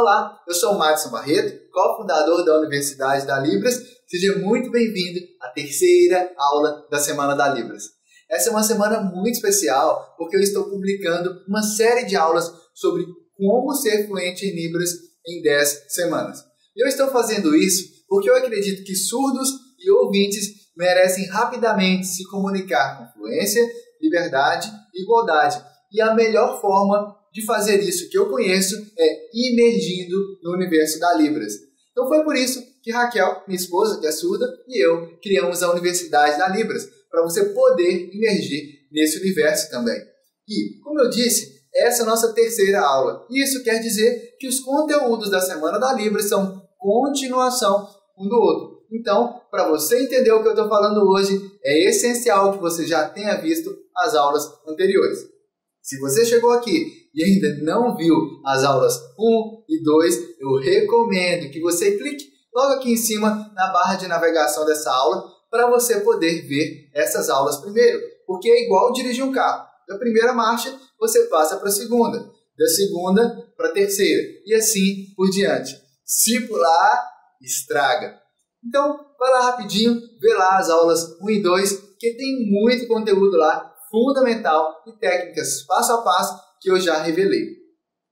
Olá, eu sou o Madison Barreto, cofundador da Universidade da Libras. Seja muito bem-vindo à terceira aula da Semana da Libras. Essa é uma semana muito especial porque eu estou publicando uma série de aulas sobre como ser fluente em Libras em 10 semanas. E eu estou fazendo isso porque eu acredito que surdos e ouvintes merecem rapidamente se comunicar com fluência, liberdade e igualdade. E a melhor forma de fazer isso que eu conheço é imergindo no universo da Libras. Então foi por isso que Raquel, minha esposa, que é surda, e eu criamos a Universidade da Libras, para você poder imergir nesse universo também. E, como eu disse, essa é a nossa terceira aula. Isso quer dizer que os conteúdos da Semana da Libras são continuação um do outro. Então, para você entender o que eu estou falando hoje, é essencial que você já tenha visto as aulas anteriores. Se você chegou aqui e ainda não viu as aulas 1 e 2, eu recomendo que você clique logo aqui em cima na barra de navegação dessa aula para você poder ver essas aulas primeiro, porque é igual dirigir um carro. Da primeira marcha, você passa para a segunda, da segunda para a terceira e assim por diante. Se pular, estraga. Então, vai lá rapidinho, vê lá as aulas 1 e 2, que tem muito conteúdo lá, fundamental e técnicas passo a passo que eu já revelei.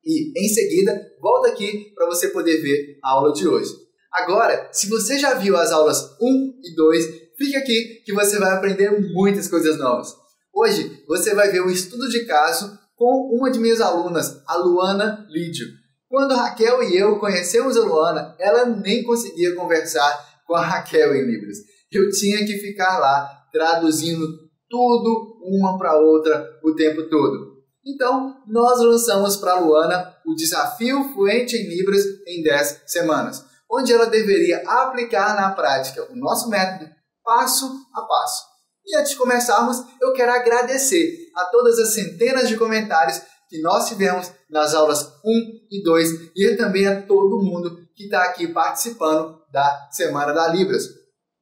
E, em seguida, volta aqui para você poder ver a aula de hoje. Agora, se você já viu as aulas 1 e 2, fique aqui que você vai aprender muitas coisas novas. Hoje, você vai ver o estudo de caso com uma de minhas alunas, a Luana Lídio. Quando a Raquel e eu conhecemos a Luana, ela nem conseguia conversar com a Raquel em Libras. Eu tinha que ficar lá traduzindo tudo uma para outra o tempo todo. Então, nós lançamos para a Luana o Desafio Fluente em Libras em 10 semanas, onde ela deveria aplicar na prática o nosso método passo a passo. E antes de começarmos, eu quero agradecer a todas as centenas de comentários que nós tivemos nas aulas 1 e 2 e também a todo mundo que está aqui participando da Semana da Libras.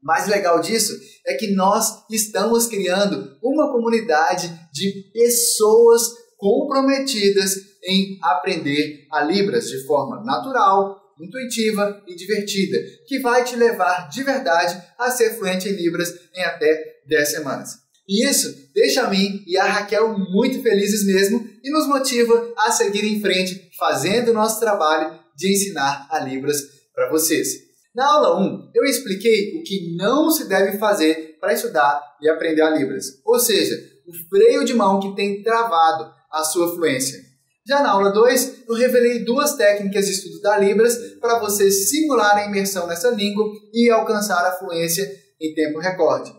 O mais legal disso é que nós estamos criando uma comunidade de pessoas comprometidas em aprender a Libras de forma natural, intuitiva e divertida, que vai te levar de verdade a ser fluente em Libras em até 10 semanas. E isso deixa a mim e a Raquel muito felizes mesmo e nos motiva a seguir em frente fazendo o nosso trabalho de ensinar a Libras para vocês. Na aula 1, eu expliquei o que não se deve fazer para estudar e aprender a Libras, ou seja, o freio de mão que tem travado a sua fluência. Já na aula 2, eu revelei duas técnicas de estudo da Libras para você simular a imersão nessa língua e alcançar a fluência em tempo recorde.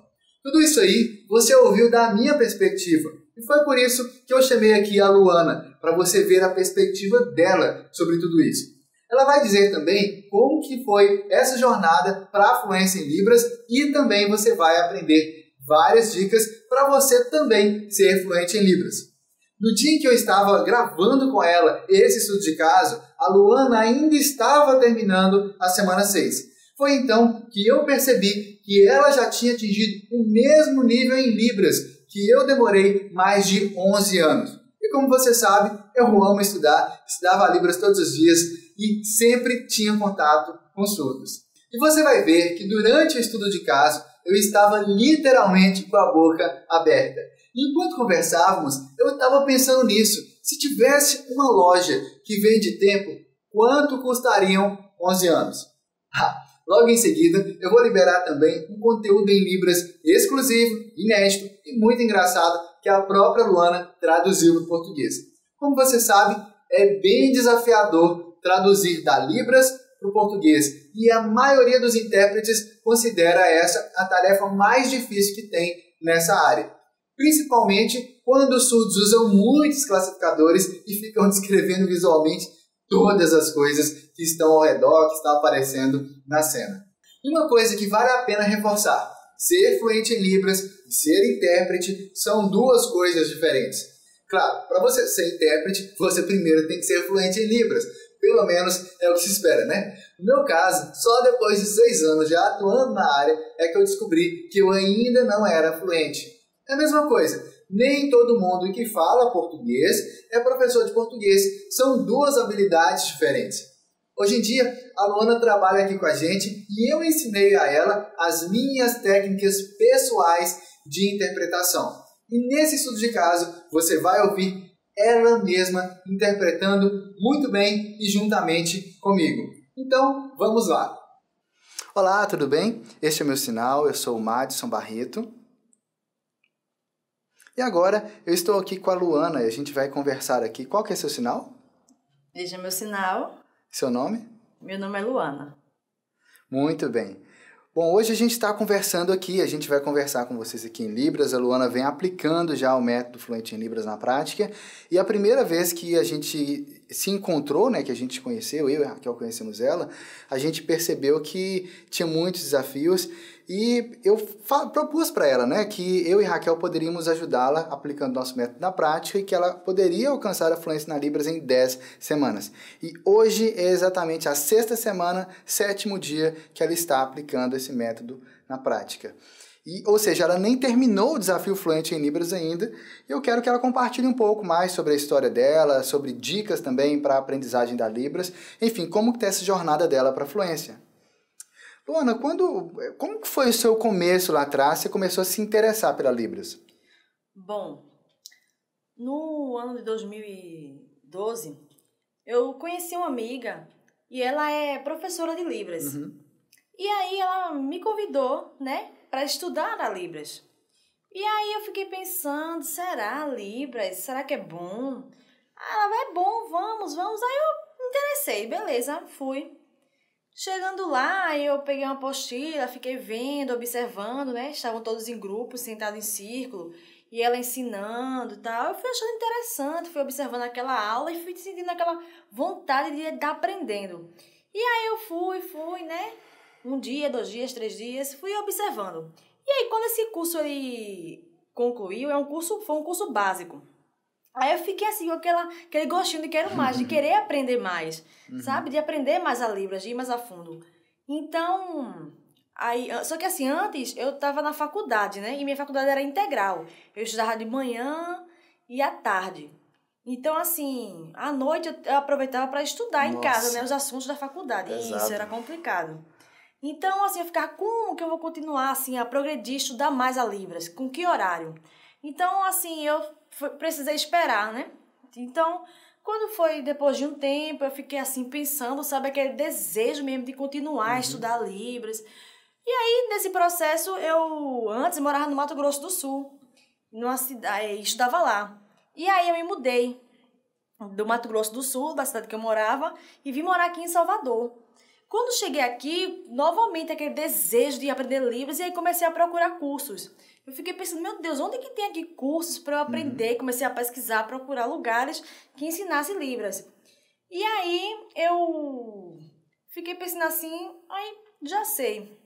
Tudo isso aí você ouviu da minha perspectiva, e foi por isso que eu chamei aqui a Luana, para você ver a perspectiva dela sobre tudo isso. Ela vai dizer também como que foi essa jornada para a fluência em Libras e também você vai aprender várias dicas para você também ser fluente em Libras. No dia em que eu estava gravando com ela esse estudo de caso, a Luana ainda estava terminando a semana 6. Foi então que eu percebi que ela já tinha atingido o mesmo nível em Libras que eu demorei mais de 11 anos. E como você sabe, eu amo estudar, estudava Libras todos os dias e sempre tinha contato com surdos. E você vai ver que durante o estudo de caso, eu estava literalmente com a boca aberta. E enquanto conversávamos, eu estava pensando nisso. Se tivesse uma loja que vende tempo, quanto custariam 11 anos? Logo em seguida, eu vou liberar também um conteúdo em Libras exclusivo, inédito e muito engraçado que a própria Luana traduziu no português. Como você sabe, é bem desafiador traduzir da Libras para o português e a maioria dos intérpretes considera essa a tarefa mais difícil que tem nessa área. Principalmente quando os surdos usam muitos classificadores e ficam descrevendo visualmente todas as coisas que estão ao redor, que estão aparecendo na cena. E uma coisa que vale a pena reforçar: ser fluente em Libras e ser intérprete são duas coisas diferentes. Claro, para você ser intérprete, você primeiro tem que ser fluente em Libras. Pelo menos é o que se espera, né? No meu caso, só depois de 6 anos já atuando na área é que eu descobri que eu ainda não era fluente. É a mesma coisa. Nem todo mundo que fala português é professor de português. São duas habilidades diferentes. Hoje em dia, a Luana trabalha aqui com a gente e eu ensinei a ela as minhas técnicas pessoais de interpretação. E nesse estudo de caso, você vai ouvir ela mesma interpretando muito bem e juntamente comigo. Então, vamos lá. Olá, tudo bem? Este é o meu sinal, eu sou o Madison Barreto. E agora, eu estou aqui com a Luana e a gente vai conversar aqui. Qual que é seu sinal? Este é meu sinal. Seu nome? Meu nome é Luana. Muito bem. Bom, hoje a gente está conversando aqui, a gente vai conversar com vocês aqui em Libras. A Luana vem aplicando já o método Fluente em Libras na prática. E a primeira vez que a gente se encontrou, né, que a gente conheceu, eu e a Raquel conhecemos ela, a gente percebeu que tinha muitos desafios e eu propus para ela, né, que eu e Raquel poderíamos ajudá-la aplicando nosso método na prática e que ela poderia alcançar a fluência na Libras em 10 semanas. E hoje é exatamente a 6ª semana, 7º dia que ela está aplicando esse método na prática. Ou seja, ela nem terminou o desafio Fluente em Libras ainda, e eu quero que ela compartilhe um pouco mais sobre a história dela, sobre dicas também para a aprendizagem da Libras, enfim, como que está essa jornada dela para a fluência. Luana, como que foi o seu começo lá atrás? Você começou a se interessar pela Libras? Bom, no ano de 2012, eu conheci uma amiga e ela é professora de Libras. Uhum. E aí ela me convidou, né, para estudar a Libras. E aí eu fiquei pensando, será Libras? Será que é bom? Ela, é bom, vamos. Aí eu me interessei, beleza, fui. Chegando lá, eu peguei uma apostila, fiquei vendo, observando, né? Estavam todos em grupos, sentados em círculo, e ela ensinando e tal. Eu fui achando interessante, fui observando aquela aula e fui sentindo aquela vontade de estar aprendendo. E aí eu fui, né? 1 dia, 2 dias, 3 dias, fui observando. E aí, quando esse curso ele concluiu, foi um curso básico. Aí eu fiquei assim, com aquele gostinho de quero mais, de querer aprender mais, sabe? De aprender mais a Libras, de ir mais a fundo. Então, só que assim, antes eu estava na faculdade, né? E minha faculdade era integral. Eu estudava de manhã e à tarde. Então, assim, à noite eu aproveitava para estudar em casa, né? Os assuntos da faculdade. Exato. E isso era complicado. Então, assim, eu ficava, como que eu vou continuar, assim, a progredir, estudar mais a Libras? Com que horário? Então, assim, eu precisei esperar, né? Então, quando foi depois de um tempo, eu fiquei, assim, pensando, sabe? Aquele desejo mesmo de continuar a estudar Libras. E aí, nesse processo, eu antes morava no Mato Grosso do Sul, numa cidade, estudava lá. E aí, eu me mudei do Mato Grosso do Sul, da cidade que eu morava, e vim morar aqui em Salvador. Quando cheguei aqui, novamente aquele desejo de aprender Libras, e aí comecei a procurar cursos. Eu fiquei pensando, meu Deus, onde que tem aqui cursos para eu aprender? Comecei a pesquisar, procurar lugares que ensinassem Libras. E aí eu fiquei pensando assim, aí já sei,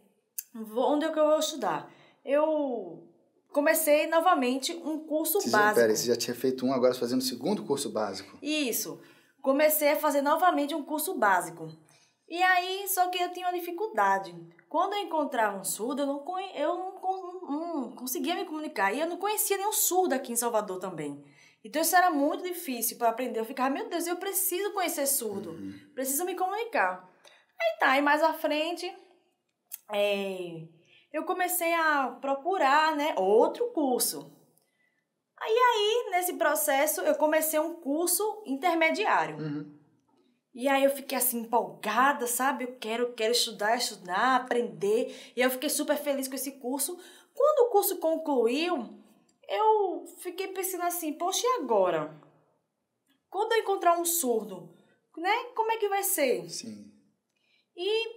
onde é que eu vou estudar? Eu comecei novamente um curso básico. Peraí, você já tinha feito um, agora você fazendo o 2º curso básico. Isso, comecei a fazer novamente um curso básico. E aí, só que eu tinha uma dificuldade. Quando eu encontrava um surdo, eu não conseguia me comunicar. E eu não conhecia nenhum surdo aqui em Salvador também. Então, isso era muito difícil para aprender. Eu ficava, meu Deus, eu preciso conhecer surdo. Preciso me comunicar. Aí tá, e mais à frente, eu comecei a procurar, né, outro curso. Aí, nesse processo, eu comecei um curso intermediário. E aí eu fiquei assim empolgada, sabe? Eu quero estudar, aprender. E eu fiquei super feliz com esse curso. Quando o curso concluiu, eu fiquei pensando assim, poxa, e agora? Quando eu encontrar um surdo, né? Como é que vai ser? Sim. E,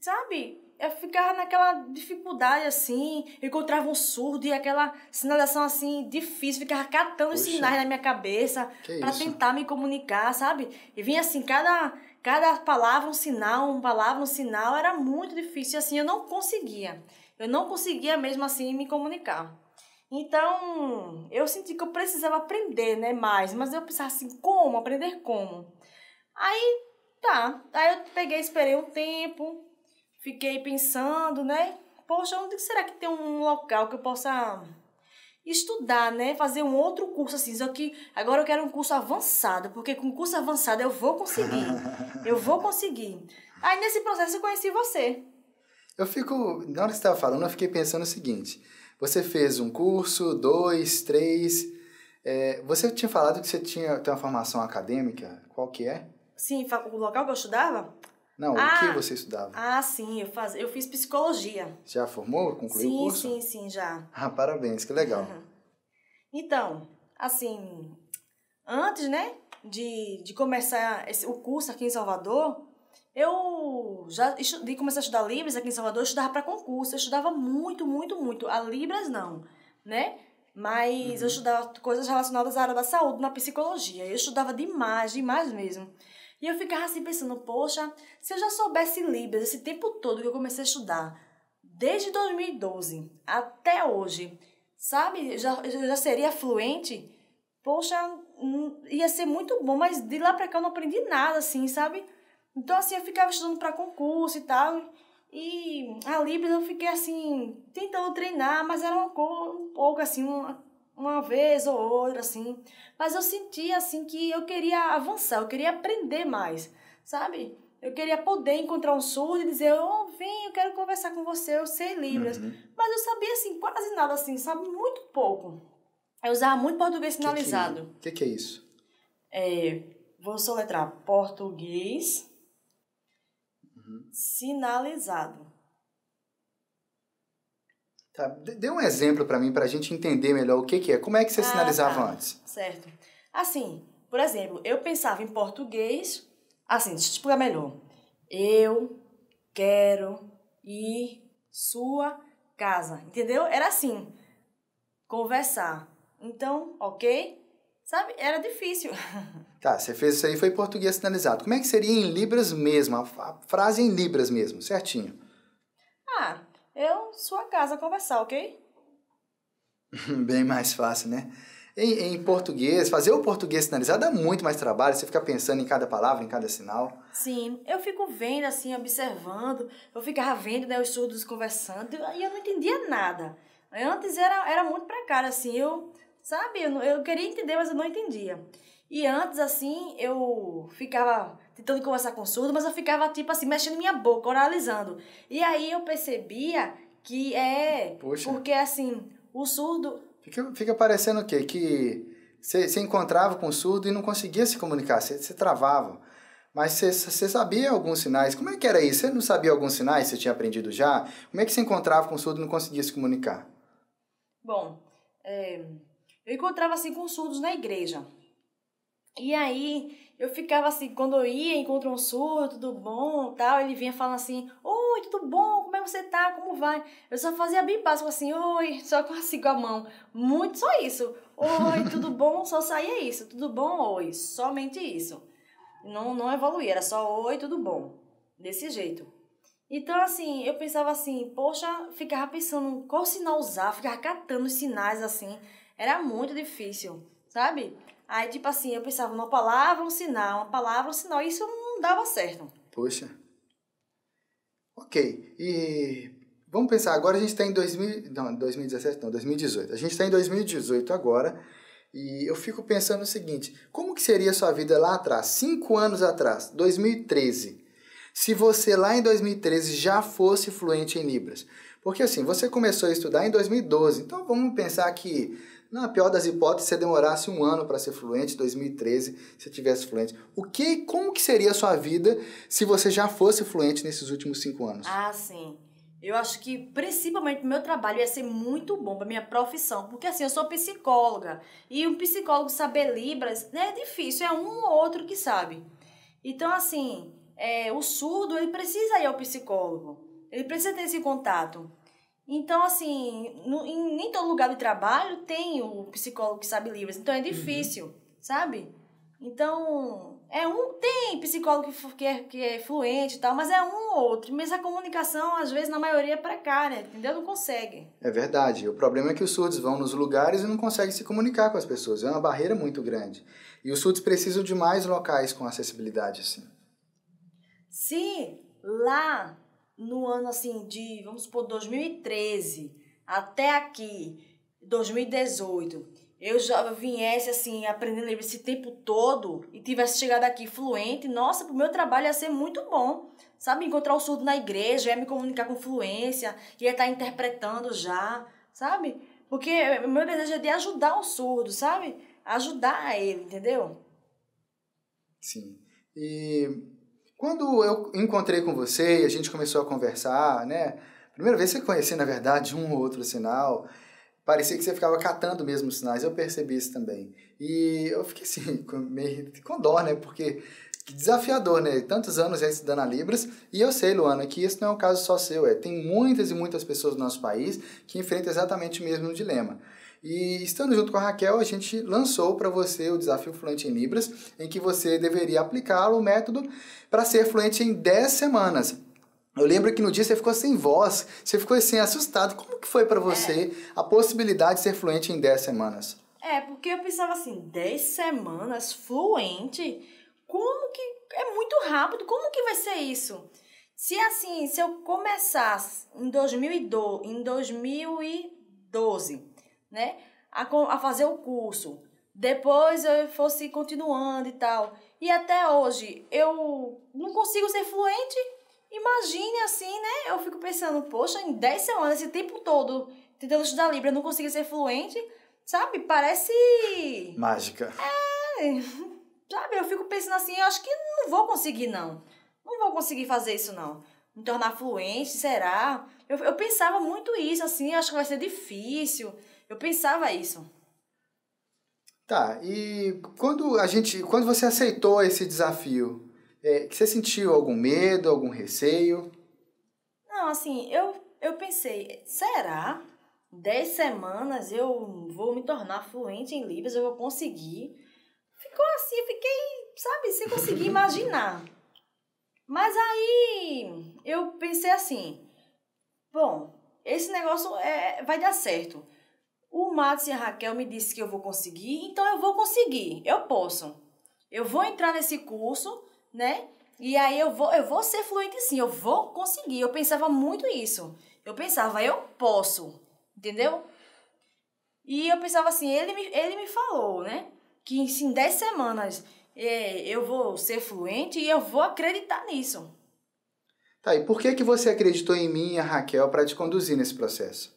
sabe, eu ficava naquela dificuldade assim, eu encontrava um surdo e aquela sinalização assim, difícil, ficava catando os sinais na minha cabeça para tentar me comunicar, sabe? E vinha assim, cada palavra um sinal, era muito difícil, assim, eu não conseguia mesmo assim me comunicar. Então, eu senti que eu precisava aprender, né, mais, mas eu pensava assim, aprender como? Aí eu esperei um tempo, fiquei pensando, né? Poxa, onde será que tem um local que eu possa estudar, né? Fazer um outro curso assim, só que agora eu quero um curso avançado, porque com curso avançado eu vou conseguir. Eu vou conseguir. Aí nesse processo eu conheci você. Na hora que você estava falando, eu fiquei pensando o seguinte, você fez um curso, 2, 3, você tinha falado que você tem uma formação acadêmica, qual que é? Sim, o local que eu estudava? Não, o que você estudava? Sim, eu fiz psicologia. Já formou? Concluiu o curso? Sim, já. Ah, parabéns, que legal. Então, assim, antes, né, de começar o curso aqui em Salvador, eu de começar a estudar Libras aqui em Salvador, eu estudava para concurso, eu estudava muito, muito, muito. A Libras não, né? Mas eu estudava coisas relacionadas à área da saúde, na psicologia. Eu estudava demais, demais mesmo. E eu ficava assim pensando, poxa, se eu já soubesse Libras esse tempo todo que eu comecei a estudar, desde 2012 até hoje, sabe? Eu já seria fluente. Poxa, ia ser muito bom, mas de lá pra cá eu não aprendi nada, assim, sabe? Então, assim, eu ficava estudando para concurso e tal. E a Libras eu fiquei, assim, tentando treinar, mas era um pouco, assim, uma vez ou outra, assim. Mas eu sentia, assim, que eu queria avançar, eu queria aprender mais, sabe? Eu queria poder encontrar um surdo e dizer, vem, eu quero conversar com você, eu sei Libras. Mas eu sabia, assim, quase nada, assim, sabe? Muito pouco. Eu usava muito português sinalizado. O que é isso? Vou soletrar português sinalizado. Tá, dê um exemplo para mim, para a gente entender melhor o que é. Como é que você sinalizava antes? Certo. Assim, por exemplo, eu pensava em português, assim, deixa eu te explicar melhor. Eu quero ir sua casa, entendeu? Era assim, conversar. Então, ok? Sabe? Era difícil. Tá, você fez isso aí, foi português sinalizado. Como é que seria em Libras mesmo? A frase em Libras mesmo, certinho. Sua casa, conversar, ok? Bem mais fácil, né? Em português, fazer o português sinalizado dá muito mais trabalho, você fica pensando em cada palavra, em cada sinal. Sim, eu fico vendo, assim, observando, eu ficava vendo, né, os surdos conversando, e eu não entendia nada. Antes era muito precário, assim, sabe, eu queria entender, mas eu não entendia. E antes, assim, eu ficava tentando conversar com o surdo, mas eu ficava, tipo assim, mexendo minha boca, oralizando. E aí eu percebia que Poxa. porque, assim, o surdo... Fica parecendo o quê? Que você encontrava com o surdo e não conseguia se comunicar, você travava. Mas você sabia alguns sinais. Como é que era isso? Você não sabia alguns sinais? Você tinha aprendido já? Como é que você encontrava com o surdo e não conseguia se comunicar? Bom, eu encontrava assim com surdos na igreja. E aí eu ficava assim, quando eu ia, encontro um surdo, tudo bom, tal, ele vinha falando assim, oi, tudo bom, como é que você tá, como vai? Eu só fazia bem básico assim, oi, só assim com a mão, muito só isso. Oi, tudo bom, só saía isso, tudo bom, oi, somente isso. Não evoluía, era só oi, tudo bom, desse jeito. Então, assim, eu pensava assim, poxa, ficava pensando qual sinal usar, ficava catando os sinais, assim, era muito difícil, sabe? Aí, tipo assim, eu pensava uma palavra, um sinal, e isso não dava certo. Poxa. Ok, e vamos pensar, agora a gente está em 2018. A gente está em 2018 agora, e eu fico pensando o seguinte, como que seria a sua vida lá atrás, 5 anos atrás, 2013? Se você lá em 2013 já fosse fluente em Libras. Porque assim, você começou a estudar em 2012, então vamos pensar que, na pior das hipóteses, você demorasse 1 ano para ser fluente, 2013, se tivesse fluente. Como que seria a sua vida se você já fosse fluente nesses últimos 5 anos? Sim. Eu acho que, principalmente, o meu trabalho ia ser muito bom para minha profissão, porque assim, eu sou psicóloga, e um psicólogo saber Libras é difícil, é um ou outro que sabe. Então, assim... o surdo, ele precisa ir ao psicólogo, ele precisa ter esse contato. Então, assim, em nem todo lugar de trabalho tem o psicólogo que sabe Libras, então é difícil, sabe? Então, tem psicólogo que é fluente e tal, mas é um ou outro, mas a comunicação, às vezes, na maioria é precária, entendeu? Não consegue. É verdade, o problema é que os surdos vão nos lugares e não conseguem se comunicar com as pessoas, é uma barreira muito grande. E os surdos precisam de mais locais com acessibilidade, assim. Se lá no ano assim de, vamos supor, 2013 até aqui, 2018, eu já viesse, assim, aprendendo Libras esse tempo todo e tivesse chegado aqui fluente, nossa, pro meu trabalho ia ser muito bom. Sabe, encontrar o surdo na igreja, ia me comunicar com fluência, ia estar interpretando já, sabe? Porque o meu desejo é de ajudar o surdo, sabe? Ajudar ele, entendeu? Sim. E quando eu encontrei com você e a gente começou a conversar, né? Primeira vez que você conhecia, na verdade, um ou outro sinal, parecia que você ficava catando mesmo os sinais, eu percebi isso também. E eu fiquei assim, meio com dó, né? Porque que desafiador, né? Tantos anos já estudando a Libras, e eu sei, Luana, que isso não é um caso só seu, tem muitas e muitas pessoas no nosso país que enfrentam exatamente o mesmo dilema. E estando junto com a Raquel, a gente lançou para você o Desafio Fluente em Libras, em que você deveria aplicar o método para ser fluente em 10 semanas. Eu lembro que no dia você ficou sem voz, você ficou assim assustado. Como que foi para você a possibilidade de ser fluente em 10 semanas? Porque eu pensava assim, 10 semanas fluente? Como que... É muito rápido, como que vai ser isso? Se assim, se eu começasse em 2012, né, a fazer o curso, depois eu fosse continuando e tal, e até hoje eu não consigo ser fluente, imagine assim, né? Eu fico pensando, poxa, em 10 semanas, esse tempo todo, tentando estudar Libra, eu não consigo ser fluente, sabe? Parece... Mágica. Sabe, eu fico pensando assim, eu acho que não vou conseguir, não. Não vou conseguir fazer isso, não. Me tornar fluente, será? Eu pensava muito isso, assim, acho que vai ser difícil. Eu pensava isso. Tá, e quando você aceitou esse desafio, você sentiu algum medo, algum receio? Não, assim, eu pensei, será? 10 semanas eu vou me tornar fluente em Libras, eu vou conseguir. Ficou assim, eu fiquei, sabe, sem conseguir imaginar. Mas aí eu pensei assim, bom, esse negócio vai dar certo. O Matos e a Raquel me disse que eu vou conseguir, então eu vou conseguir, eu posso. Eu vou entrar nesse curso, né? E aí eu vou ser fluente sim, eu vou conseguir. Eu pensava muito isso. Eu pensava, eu posso, entendeu? E eu pensava assim, ele me falou, né? Que em 10 semanas eu vou ser fluente e eu vou acreditar nisso. Tá, e por que você acreditou em mim e a Raquel para te conduzir nesse processo?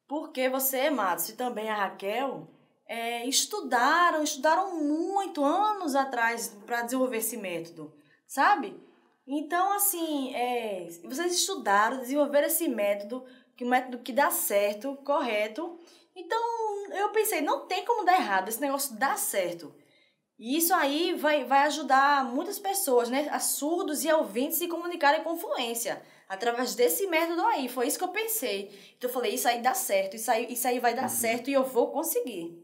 Porque você, Matos, e também a Raquel estudaram muito anos atrás para desenvolver esse método, sabe? Então, assim, vocês estudaram, desenvolveram esse método, que é um método que dá certo, correto. Então, eu pensei, não tem como dar errado, esse negócio dá certo. E isso aí vai ajudar muitas pessoas, né, a surdos e a ouvintes se comunicarem com fluência, através desse método aí. Foi isso que eu pensei. Então, eu falei, isso aí dá certo, isso aí vai dar certo e eu vou conseguir.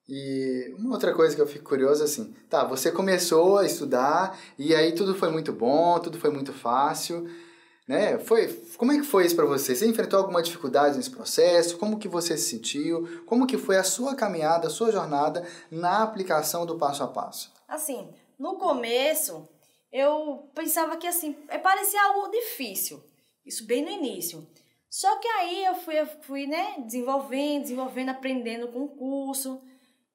E uma outra coisa que eu fico curioso, assim, tá, você começou a estudar e aí tudo foi muito bom, tudo foi muito fácil, né? Como é que foi isso para você? Você enfrentou alguma dificuldade nesse processo? Como que você se sentiu? Como que foi a sua caminhada, a sua jornada na aplicação do passo a passo? Assim, no começo, eu pensava que, assim, parecia algo difícil. Isso bem no início. Só que aí eu fui, né, desenvolvendo, aprendendo com o curso.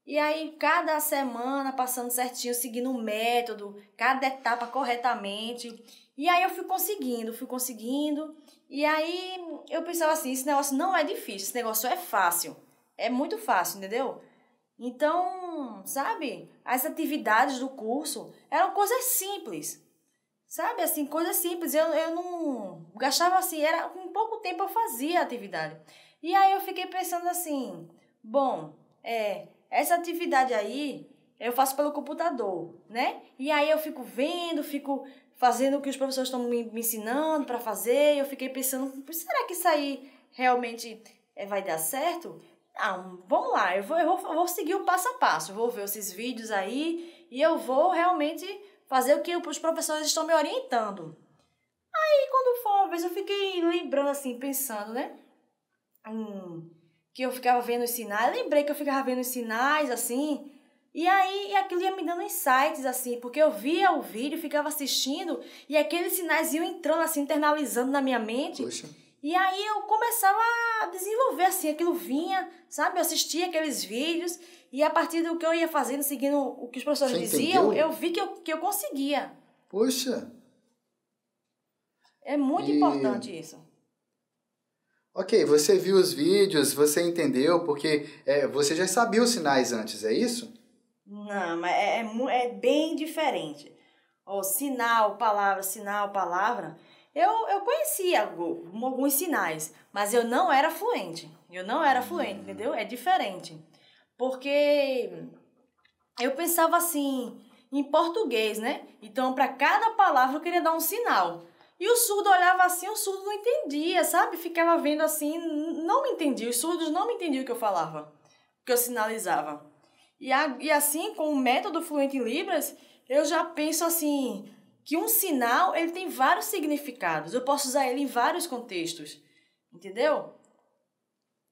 E aí, cada semana, passando certinho, seguindo o método, cada etapa corretamente. E aí eu fui conseguindo. E aí eu pensava assim, esse negócio não é difícil, esse negócio é fácil. É muito fácil, entendeu? Então, sabe, as atividades do curso eram coisas simples. Sabe, assim, coisas simples. Eu não gastava assim, era com pouco tempo eu fazia a atividade. E aí eu fiquei pensando assim, bom, essa atividade aí eu faço pelo computador, né? E aí eu fico vendo, fico fazendo o que os professores estão me ensinando para fazer. E eu fiquei pensando, será que isso aí realmente vai dar certo? Não, vamos lá, eu vou seguir o passo a passo. Eu vou ver esses vídeos aí e eu vou realmente fazer o que os professores estão me orientando. Aí, quando foi uma vez, eu fiquei lembrando assim, pensando, né? Que eu ficava vendo os sinais. Lembrei que eu ficava vendo os sinais, assim. E aí, aquilo ia me dando insights, assim. Porque eu via o vídeo, ficava assistindo. E aqueles sinais iam entrando, assim, internalizando na minha mente. Poxa. E aí eu começava a desenvolver, assim, aquilo vinha, sabe? Eu assistia aqueles vídeos e a partir do que eu ia fazendo, seguindo o que os professores diziam, eu vi que eu conseguia. Poxa! É muito importante isso. Ok, você viu os vídeos, você entendeu, porque você já sabia os sinais antes, é isso? Não, mas é bem diferente. Sinal, palavra. Eu conhecia alguns sinais, mas eu não era fluente. Entendeu? É diferente. Porque eu pensava assim, em português, né? Então, para cada palavra eu queria dar um sinal. E o surdo olhava assim, o surdo não entendia, sabe? Ficava vendo assim, não me entendia. Os surdos não me entendiam o que eu falava, o que eu sinalizava. E assim, com o método Fluente em Libras, eu já penso assim, que um sinal, ele tem vários significados. Eu posso usar ele em vários contextos, entendeu?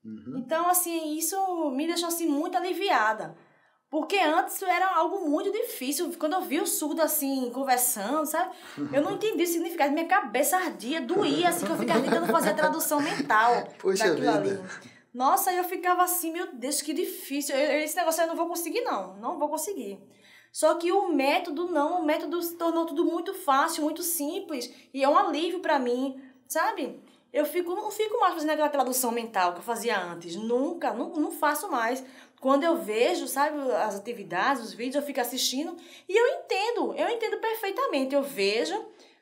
Uhum. Então, assim, isso me deixou assim, muito aliviada. Porque antes era algo muito difícil. Quando eu vi o surdo assim, conversando, sabe? Eu não entendi o significado. Minha cabeça ardia, doía, assim, que eu ficava tentando fazer a tradução mental daquilo ali. Nossa, aí eu ficava assim, meu Deus, que difícil. Esse negócio eu não vou conseguir, não. Não vou conseguir. Só que o método se tornou tudo muito fácil, muito simples. E é um alívio pra mim, sabe? Eu não fico mais fazendo aquela tradução mental que eu fazia antes. Nunca, não faço mais. Quando eu vejo, sabe, as atividades, os vídeos, eu fico assistindo e eu entendo perfeitamente. Eu vejo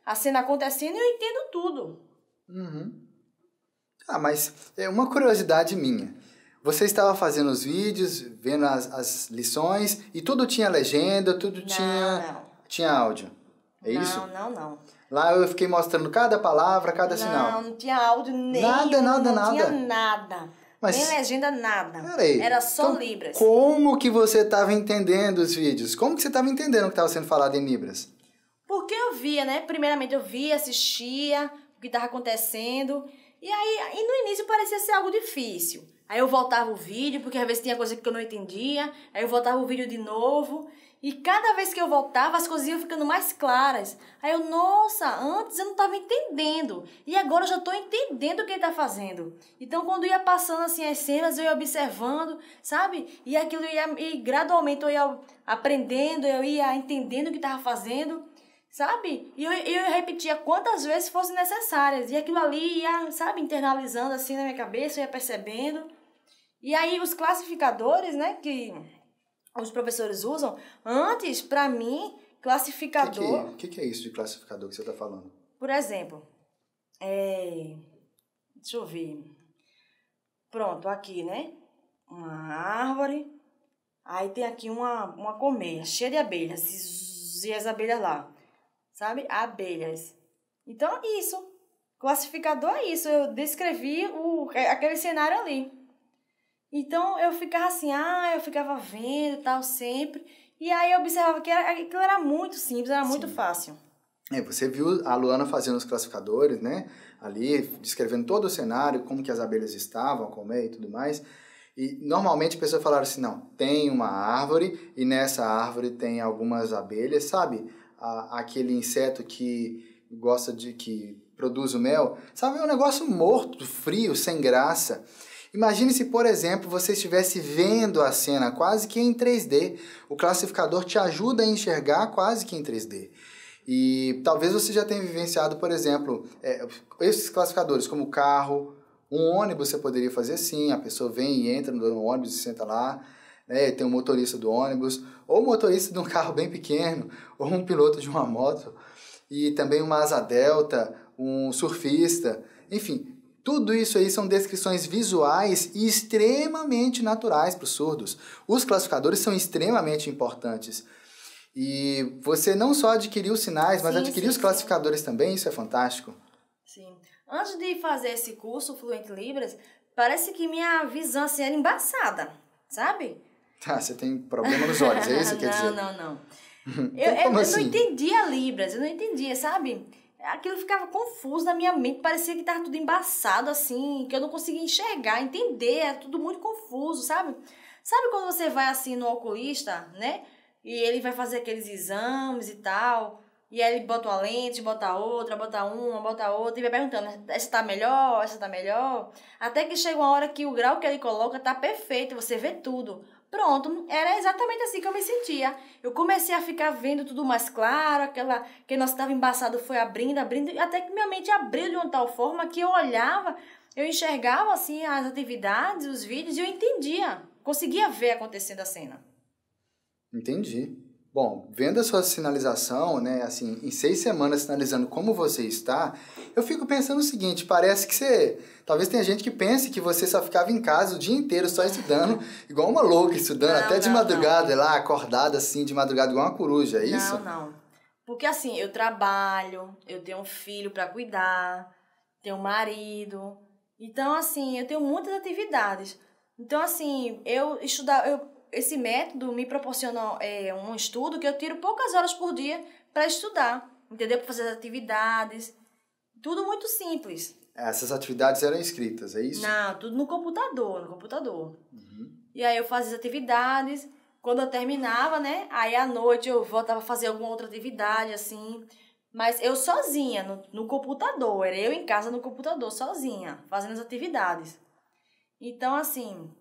a cena acontecendo e eu entendo tudo. Uhum. Mas é uma curiosidade minha. Você estava fazendo os vídeos, vendo as lições e tudo tinha legenda, tudo tinha áudio. É isso? Não. Lá eu fiquei mostrando cada palavra, cada sinal. Não tinha áudio nenhum. Nada. Não tinha nada. Mas, nem legenda, nada. Peraí. Era só então, Libras. Como que você estava entendendo os vídeos? Como que você estava entendendo o que estava sendo falado em Libras? Porque eu via, né? Primeiramente eu via, assistia o que estava acontecendo. E no início parecia ser algo difícil. Aí eu voltava o vídeo, porque às vezes tinha coisa que eu não entendia. Aí eu voltava o vídeo de novo. E cada vez que eu voltava, as coisas iam ficando mais claras. Aí eu, nossa, antes eu não estava entendendo. E agora eu já estou entendendo o que ele está fazendo. Então, quando ia passando assim as cenas, eu ia observando, sabe? E aquilo e gradualmente eu ia aprendendo, eu ia entendendo o que estava fazendo, sabe? E eu repetia quantas vezes fossem necessárias. E aquilo ali ia, sabe, internalizando assim na minha cabeça, eu ia percebendo. E aí os classificadores, né, que os professores usam, antes, para mim, classificador... O que é isso de classificador que você está falando? Por exemplo, deixa eu ver. Pronto, aqui, né? Uma árvore, aí tem aqui uma colmeia cheia de abelhas, e as abelhas lá, sabe? Abelhas. Então, isso. Classificador é isso. Eu descrevi aquele cenário ali. Então, eu ficava assim, eu ficava vendo e tal, sempre. E aí, eu observava que aquilo era muito simples, era muito fácil. Você viu a Luana fazendo os classificadores, né? Ali, descrevendo todo o cenário, como que as abelhas estavam, a colmeia e tudo mais. E, normalmente, a pessoa falava assim, não, tem uma árvore e nessa árvore tem algumas abelhas, sabe? Aquele inseto que que produz o mel. Sabe, é um negócio morto, frio, sem graça. Imagine se, por exemplo, você estivesse vendo a cena quase que em 3D. O classificador te ajuda a enxergar quase que em 3D. E talvez você já tenha vivenciado, por exemplo, esses classificadores como carro, um ônibus você poderia fazer assim, a pessoa vem e entra no ônibus e senta lá, né, tem um motorista do ônibus, ou um motorista de um carro bem pequeno, ou um piloto de uma moto, e também uma asa delta, um surfista, enfim... Tudo isso aí são descrições visuais e extremamente naturais para os surdos. Os classificadores são extremamente importantes. E você não só adquiriu os sinais, mas adquiriu os classificadores também, isso é fantástico. Sim. Antes de fazer esse curso Fluente Libras, parece que minha visão assim, era embaçada, sabe? Você tem problema nos olhos, é isso que quer dizer? Não. Eu não entendia Libras, eu não entendia, sabe? Aquilo ficava confuso na minha mente, parecia que estava tudo embaçado, assim, que eu não conseguia enxergar, entender, era tudo muito confuso, sabe? Sabe quando você vai, assim, no oculista, né? E ele vai fazer aqueles exames e tal, E aí ele bota uma lente, bota outra, bota uma, bota outra, e vai perguntando, essa tá melhor, essa tá melhor. Até que chega uma hora que o grau que ele coloca tá perfeito, você vê tudo. Pronto, era exatamente assim que eu me sentia. Eu comecei a ficar vendo tudo mais claro, aquele nosso estava embaçado foi abrindo, até que minha mente abriu de uma tal forma que eu olhava, eu enxergava assim as atividades, os vídeos e eu entendia, conseguia ver acontecendo a cena. Entendi. Bom, vendo a sua sinalização, né, assim, em 6 semanas sinalizando como você está, eu fico pensando o seguinte, parece que você... Talvez tenha gente que pense que você só ficava em casa o dia inteiro só estudando, igual uma louca estudando, até de madrugada, lá, acordada assim, de madrugada, igual uma coruja, é isso? Não. Porque assim, eu trabalho, eu tenho um filho para cuidar, tenho um marido, então assim, eu tenho muitas atividades. Então assim, esse método me proporciona um estudo que eu tiro poucas horas por dia para estudar, entendeu? Para fazer as atividades, tudo muito simples. Essas atividades eram escritas, é isso? Não, tudo no computador. Uhum. E aí eu fazia as atividades, quando eu terminava, né? Aí à noite eu voltava a fazer alguma outra atividade, assim. Mas eu sozinha, no computador, era eu em casa no computador, sozinha, fazendo as atividades. Então, assim...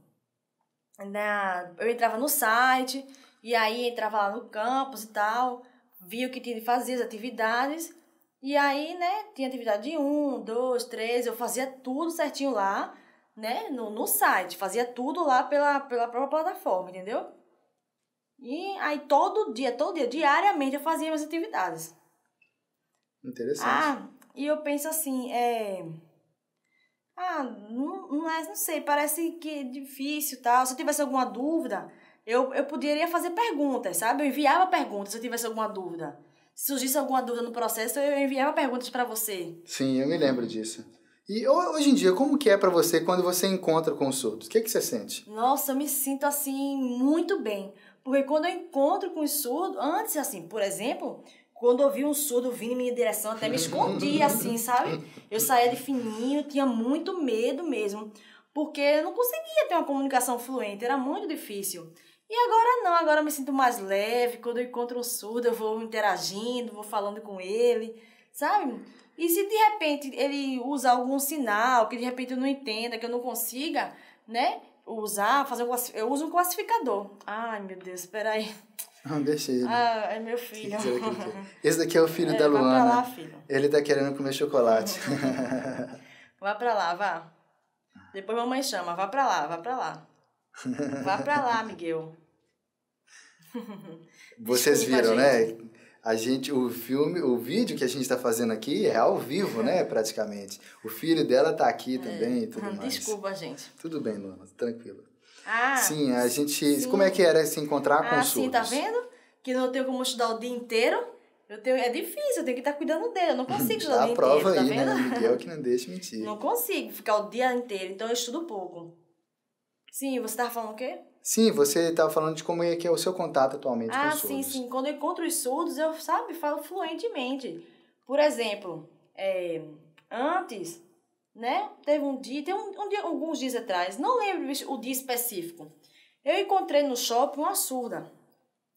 eu entrava no site, e aí entrava lá no campus e tal, via o que tinha de fazer, as atividades, e aí, né, tinha atividade de 1, 2, 3, eu fazia tudo certinho lá, né, no site, fazia tudo lá pela própria plataforma, entendeu? E aí todo dia, diariamente eu fazia minhas atividades. Interessante. E eu penso assim, não sei, parece que é difícil e tal. Se eu tivesse alguma dúvida, eu poderia fazer perguntas, sabe? Eu enviava perguntas se eu tivesse alguma dúvida. Se surgisse alguma dúvida no processo, eu enviava perguntas para você. Sim, eu me lembro disso. E hoje em dia, como que é para você quando você encontra com os surdos? O que você sente? Nossa, eu me sinto assim muito bem. Porque quando eu encontro com os surdos, antes assim, por exemplo... Quando eu vi um surdo vindo em minha direção, até me escondia, assim, sabe? Eu saía de fininho, tinha muito medo mesmo. Porque eu não conseguia ter uma comunicação fluente, era muito difícil. E agora não, agora eu me sinto mais leve. Quando eu encontro um surdo, eu vou interagindo, vou falando com ele, sabe? E se de repente ele usa algum sinal que de repente eu não entenda, que eu não consiga, né? Eu uso um classificador. Ai, meu Deus, espera aí. Não, deixa ele. É meu filho. Esse daqui é o filho da Luana. Vai pra lá, filho. Ele tá querendo comer chocolate. Vá pra lá, vá. Depois mamãe chama, vá pra lá. Vá pra lá, Miguel. Vocês viram, né? O vídeo que a gente tá fazendo aqui é ao vivo, né? Praticamente. O filho dela tá aqui também e tudo mais. Desculpa, gente. Tudo bem, Luana, tranquilo. Sim. Como é que era se encontrar com os surdos? Sim, tá vendo? Que não tenho como estudar o dia inteiro. É difícil, eu tenho que estar cuidando dele. Eu não consigo estudar o dia inteiro, prova tá aí, vendo? né? Miguel que não deixa mentir. Não consigo ficar o dia inteiro, então eu estudo pouco. Sim, você tava falando o quê? Sim, você estava falando de como é que é o seu contato atualmente com os surdos. Sim. Quando eu encontro os surdos, eu, falo fluentemente. Por exemplo, antes... né? Teve um dia, alguns dias atrás, não lembro o dia específico. Eu encontrei no shopping uma surda.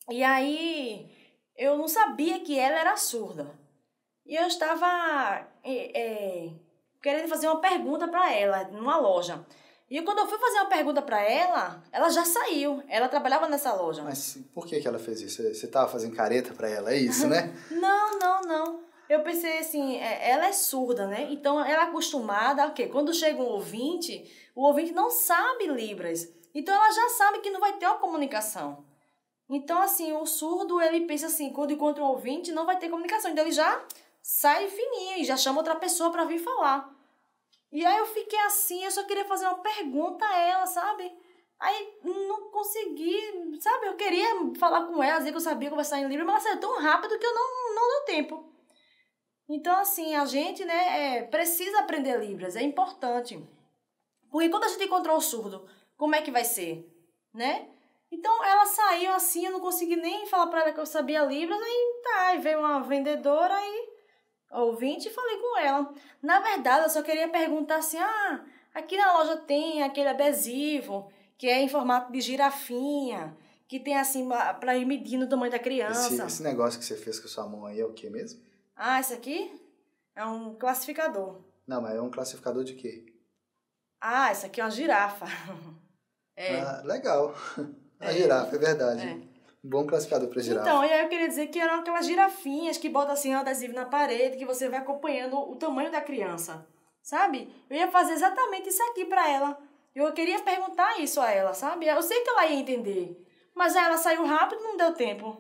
E aí, eu não sabia que ela era surda. E eu estava querendo fazer uma pergunta para ela, numa loja. E quando eu fui fazer uma pergunta para ela, ela já saiu. Ela trabalhava nessa loja. Mas por que ela fez isso? Você estava fazendo careta para ela, é isso, né? Não. Eu pensei assim, ela é surda, né? Então, ela é acostumada a quê? Quando chega um ouvinte, o ouvinte não sabe Libras. Então, ela já sabe que não vai ter uma comunicação. Então, assim, o surdo, ele pensa assim, quando encontra um ouvinte, não vai ter comunicação. Então, ele já sai fininho e já chama outra pessoa para vir falar. E aí, eu fiquei assim, eu só queria fazer uma pergunta a ela, sabe? Aí, não consegui, sabe? Eu queria falar com ela, dizer que eu sabia conversar em Libras, mas ela saiu tão rápido que eu não deu tempo. Então, assim, a gente, né, precisa aprender Libras, é importante. Porque quando a gente encontrar o surdo, como é que vai ser, né? Então, ela saiu assim, eu não consegui nem falar pra ela que eu sabia Libras, aí veio uma vendedora e ouvinte e falei com ela. Na verdade, eu só queria perguntar assim, aqui na loja tem aquele adesivo que é em formato de girafinha, que tem assim, pra ir medindo o tamanho da criança. Esse negócio que você fez com a sua mão aí é o que mesmo? Ah, esse aqui é um classificador. Não, mas é um classificador de quê? Ah, essa aqui é uma girafa. Ah, legal. A girafa, é verdade. É. Um bom classificador para girafa. Então, e aí eu queria dizer que eram aquelas girafinhas que botam assim um adesivo na parede, que você vai acompanhando o tamanho da criança, sabe? Eu ia fazer exatamente isso aqui pra ela. Eu queria perguntar isso a ela, sabe? Eu sei que ela ia entender, mas aí ela saiu rápido e não deu tempo.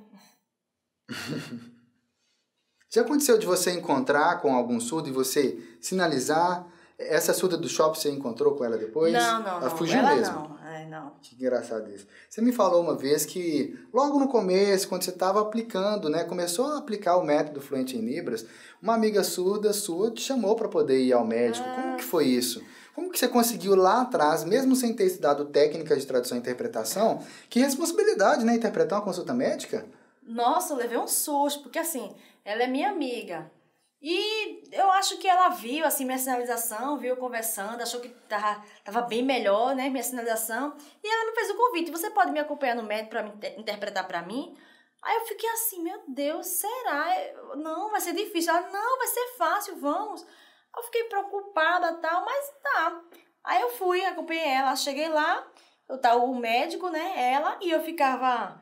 Já aconteceu de você encontrar com algum surdo e você sinalizar? Essa surda do shopping você encontrou com ela depois? Não. Ela fugiu ela mesmo? não. Que engraçado isso. Você me falou uma vez que logo no começo, quando você estava aplicando, né, começou a aplicar o método Fluente em Libras, uma amiga surda sua te chamou para poder ir ao médico. Como que foi isso? Como que você conseguiu lá atrás, mesmo sem ter estudado técnicas de tradução e interpretação, que responsabilidade, né, interpretar uma consulta médica? Nossa, eu levei um susto, porque assim, ela é minha amiga. E eu acho que ela viu, assim, minha sinalização, viu eu conversando, achou que tava bem melhor, né, minha sinalização. E ela me fez o convite, você pode me acompanhar no médico para me interpretar para mim? Aí eu fiquei assim, meu Deus, será? Não, vai ser difícil. Ela, não, vai ser fácil, vamos. Eu fiquei preocupada e tal, mas tá. Aí eu fui, acompanhei ela, cheguei lá, eu tava o médico, né, ela, e eu ficava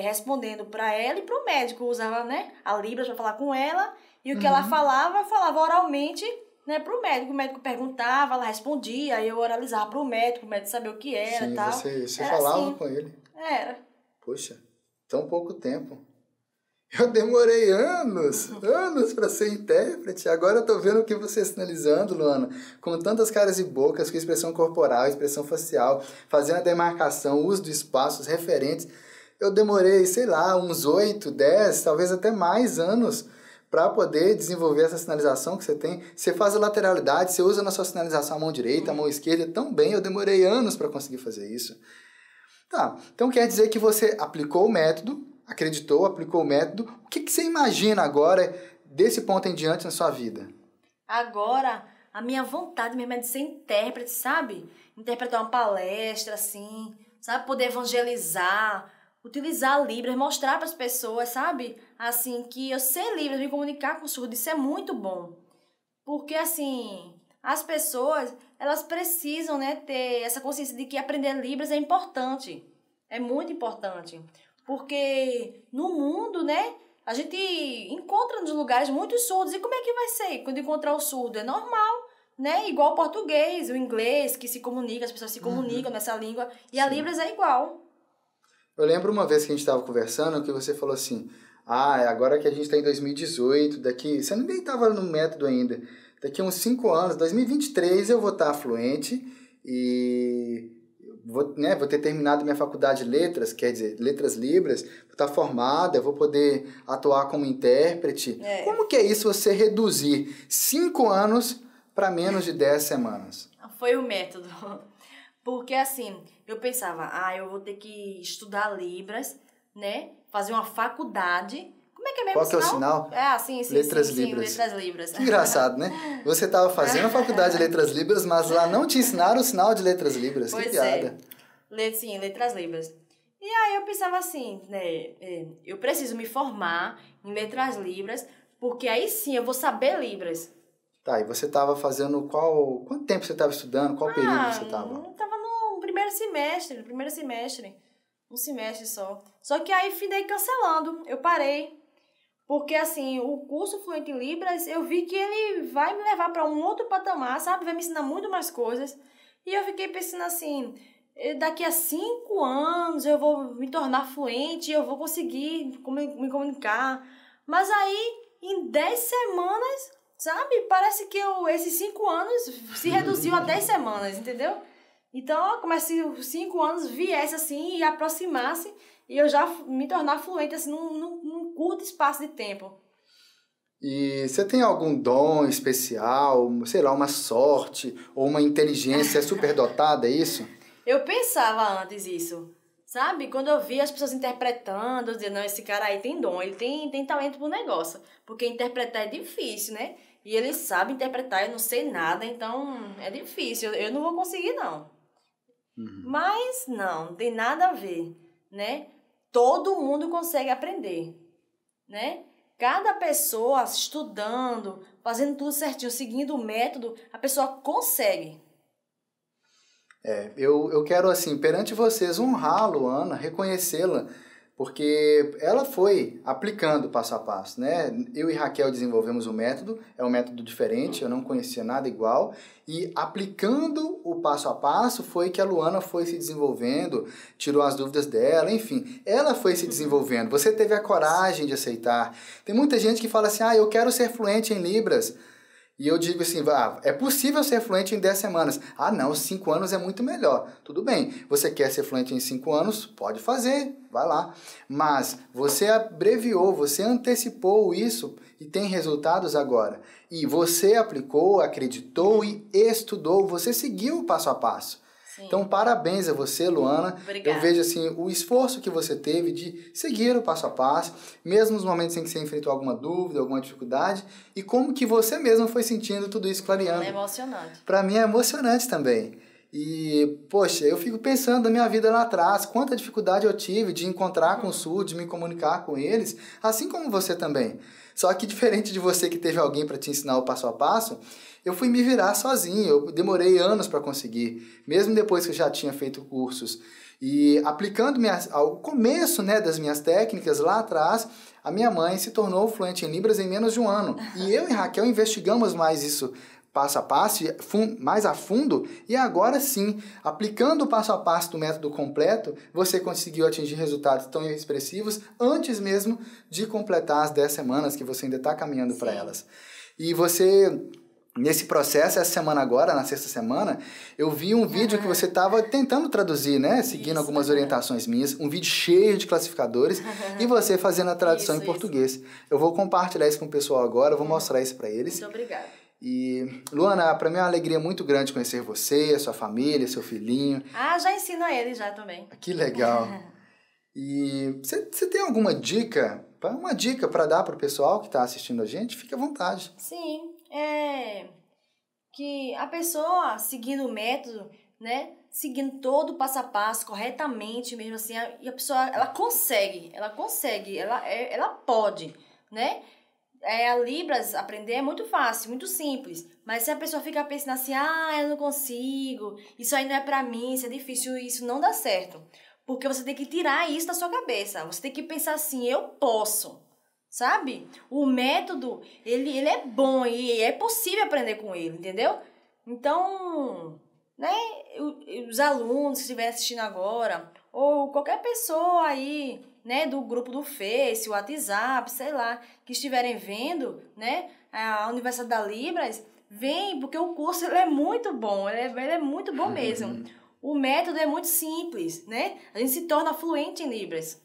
respondendo para ela e pro médico. Eu usava, né, a Libras para falar com ela. E o que ela falava, eu falava oralmente, né, pro médico. O médico perguntava, ela respondia, aí eu oralizava pro médico, o médico sabia o que era e tal. Você Era falava assim. com ele. Era. Poxa, tão pouco tempo. Eu demorei anos para ser intérprete. Agora eu tô vendo o que você sinalizando, Luana, com tantas caras e bocas, com expressão corporal, expressão facial, fazendo a demarcação, uso de espaços, referentes. Eu demorei, sei lá, uns 8, 10, talvez até mais anos para poder desenvolver essa sinalização que você tem. Você faz a lateralidade, você usa na sua sinalização a mão direita, a mão esquerda, tão bem. Eu demorei anos para conseguir fazer isso. Tá, então quer dizer que você aplicou o método, acreditou, aplicou o método. O que você imagina agora desse ponto em diante na sua vida? Agora, a minha vontade mesmo é de ser intérprete, sabe? Interpretar uma palestra, assim, sabe? Poder evangelizar, utilizar Libras, mostrar para as pessoas, sabe? Assim, que eu sei Libras, me comunicar com surdo, isso é muito bom. Porque, assim, as pessoas, elas precisam, né, ter essa consciência de que aprender Libras é importante. É muito importante. Porque no mundo, né, a gente encontra nos lugares muitos surdos. E como é que vai ser quando encontrar o surdo? É normal, né? Igual o português, o inglês, que se comunica, as pessoas se comunicam nessa língua. E a Libras é igual. Eu lembro uma vez que a gente estava conversando que você falou assim, agora que a gente está em 2018, daqui... Você nem estava no método ainda. Daqui a uns 5 anos, 2023, eu vou estar fluente e vou ter terminado minha faculdade de letras, quer dizer, letras Libras, vou estar formada, vou poder atuar como intérprete. Como que é isso, você reduzir 5 anos para menos de 10 semanas? Foi o método. Porque assim, eu pensava, eu vou ter que estudar Libras, né? Fazer uma faculdade. Como é que é mesmo? Qual que é o sinal? Sim, Letras Libras. Letras Libras. Que engraçado, né? Você estava fazendo a faculdade de Letras Libras, mas lá não te ensinaram o sinal de Letras Libras. Pois que piada. Sim, Letras Libras. E aí eu pensava assim, né? Eu preciso me formar em Letras Libras, porque aí sim eu vou saber Libras. Tá, e você estava fazendo quanto tempo você estava estudando? Qual período você estava? Eu estava no primeiro semestre. Um semestre só. Só que aí fui cancelando. Eu parei. Porque, assim, o curso Fluente em Libras, eu vi que ele vai me levar para um outro patamar, sabe? Vai me ensinar muito mais coisas. E eu fiquei pensando assim, daqui a 5 anos eu vou me tornar fluente, eu vou conseguir me comunicar. Mas aí, em 10 semanas, sabe? Parece que esses 5 anos se reduziu a 10 semanas, entendeu? Então, como se os 5 anos viesse assim e aproximasse e eu já me tornar fluente assim num curto espaço de tempo. E você tem algum dom especial, sei lá, uma sorte ou uma inteligência superdotada, é isso? Eu pensava antes isso, sabe? Quando eu via as pessoas interpretando, eu dizia, não, esse cara aí tem dom, ele tem talento pro negócio. Porque interpretar é difícil, né? E ele sabe interpretar, eu não sei nada, então é difícil, eu não vou conseguir não. Mas não tem nada a ver. né? Todo mundo consegue aprender, né? Cada pessoa estudando, fazendo tudo certinho, seguindo o método, a pessoa consegue. Eu quero, assim, perante vocês, honrar a Luana, reconhecê-la, porque ela foi aplicando passo a passo, né? Eu e Raquel desenvolvemos um método, é um método diferente, eu não conhecia nada igual, e aplicando o passo a passo foi que a Luana foi se desenvolvendo, tirou as dúvidas dela, enfim, ela foi se desenvolvendo. Você teve a coragem de aceitar. Tem muita gente que fala assim, eu quero ser fluente em Libras. E eu digo assim, é possível ser fluente em 10 semanas. Ah, não, 5 anos é muito melhor. Tudo bem, você quer ser fluente em 5 anos? Pode fazer, vai lá. Mas você abreviou, você antecipou isso e tem resultados agora. E você aplicou, acreditou e estudou, você seguiu o passo a passo. Sim. Então, parabéns a você, Luana. Obrigada. Eu vejo assim, o esforço que você teve de seguir o passo a passo, mesmo nos momentos em que você enfrentou alguma dúvida, alguma dificuldade, e como que você mesma foi sentindo tudo isso clareando. É emocionante. Para mim é emocionante também. E, poxa, eu fico pensando na minha vida lá atrás, quanta dificuldade eu tive de encontrar com o Sul, de me comunicar com eles, assim como você também. Só que diferente de você que teve alguém para te ensinar o passo a passo, eu fui me virar sozinho, eu demorei anos para conseguir, mesmo depois que eu já tinha feito cursos. E aplicando ao começo, né, das minhas técnicas lá atrás, a minha mãe se tornou fluente em Libras em menos de um ano. E eu e Raquel investigamos mais isso passo a passo, mais a fundo, e agora sim, aplicando o passo a passo do método completo, você conseguiu atingir resultados tão expressivos antes mesmo de completar as 10 semanas que você ainda está caminhando para elas. E você, nesse processo, essa semana agora, na sexta semana, eu vi um vídeo que você estava tentando traduzir, né? Seguindo algumas orientações minhas, um vídeo cheio de classificadores, e você fazendo a tradução em português. Eu vou compartilhar isso com o pessoal agora, eu vou mostrar isso para eles. Muito obrigada. E, Luana, para mim é uma alegria muito grande conhecer você, a sua família, seu filhinho. Já ensino a ele já também. Que legal. E você tem alguma dica? Uma dica para dar para o pessoal que está assistindo a gente? Fique à vontade. Sim, que a pessoa seguindo o método, né? Seguindo todo o passo a passo, corretamente mesmo assim, e a pessoa, ela consegue, ela pode, né? A Libras aprender é muito fácil, muito simples. Mas se a pessoa fica pensando assim, eu não consigo, isso aí não é pra mim, isso é difícil, isso não dá certo. Porque você tem que tirar isso da sua cabeça. Você tem que pensar assim, eu posso, sabe? O método, ele é bom e é possível aprender com ele, entendeu? Então, né, os alunos que estiverem assistindo agora, ou qualquer pessoa aí, né, do grupo do Face, o WhatsApp, sei lá, que estiverem vendo, né, a Universidade da Libras, vem, porque o curso ele é muito bom, ele é muito bom mesmo. O método é muito simples, né? A gente se torna fluente em Libras.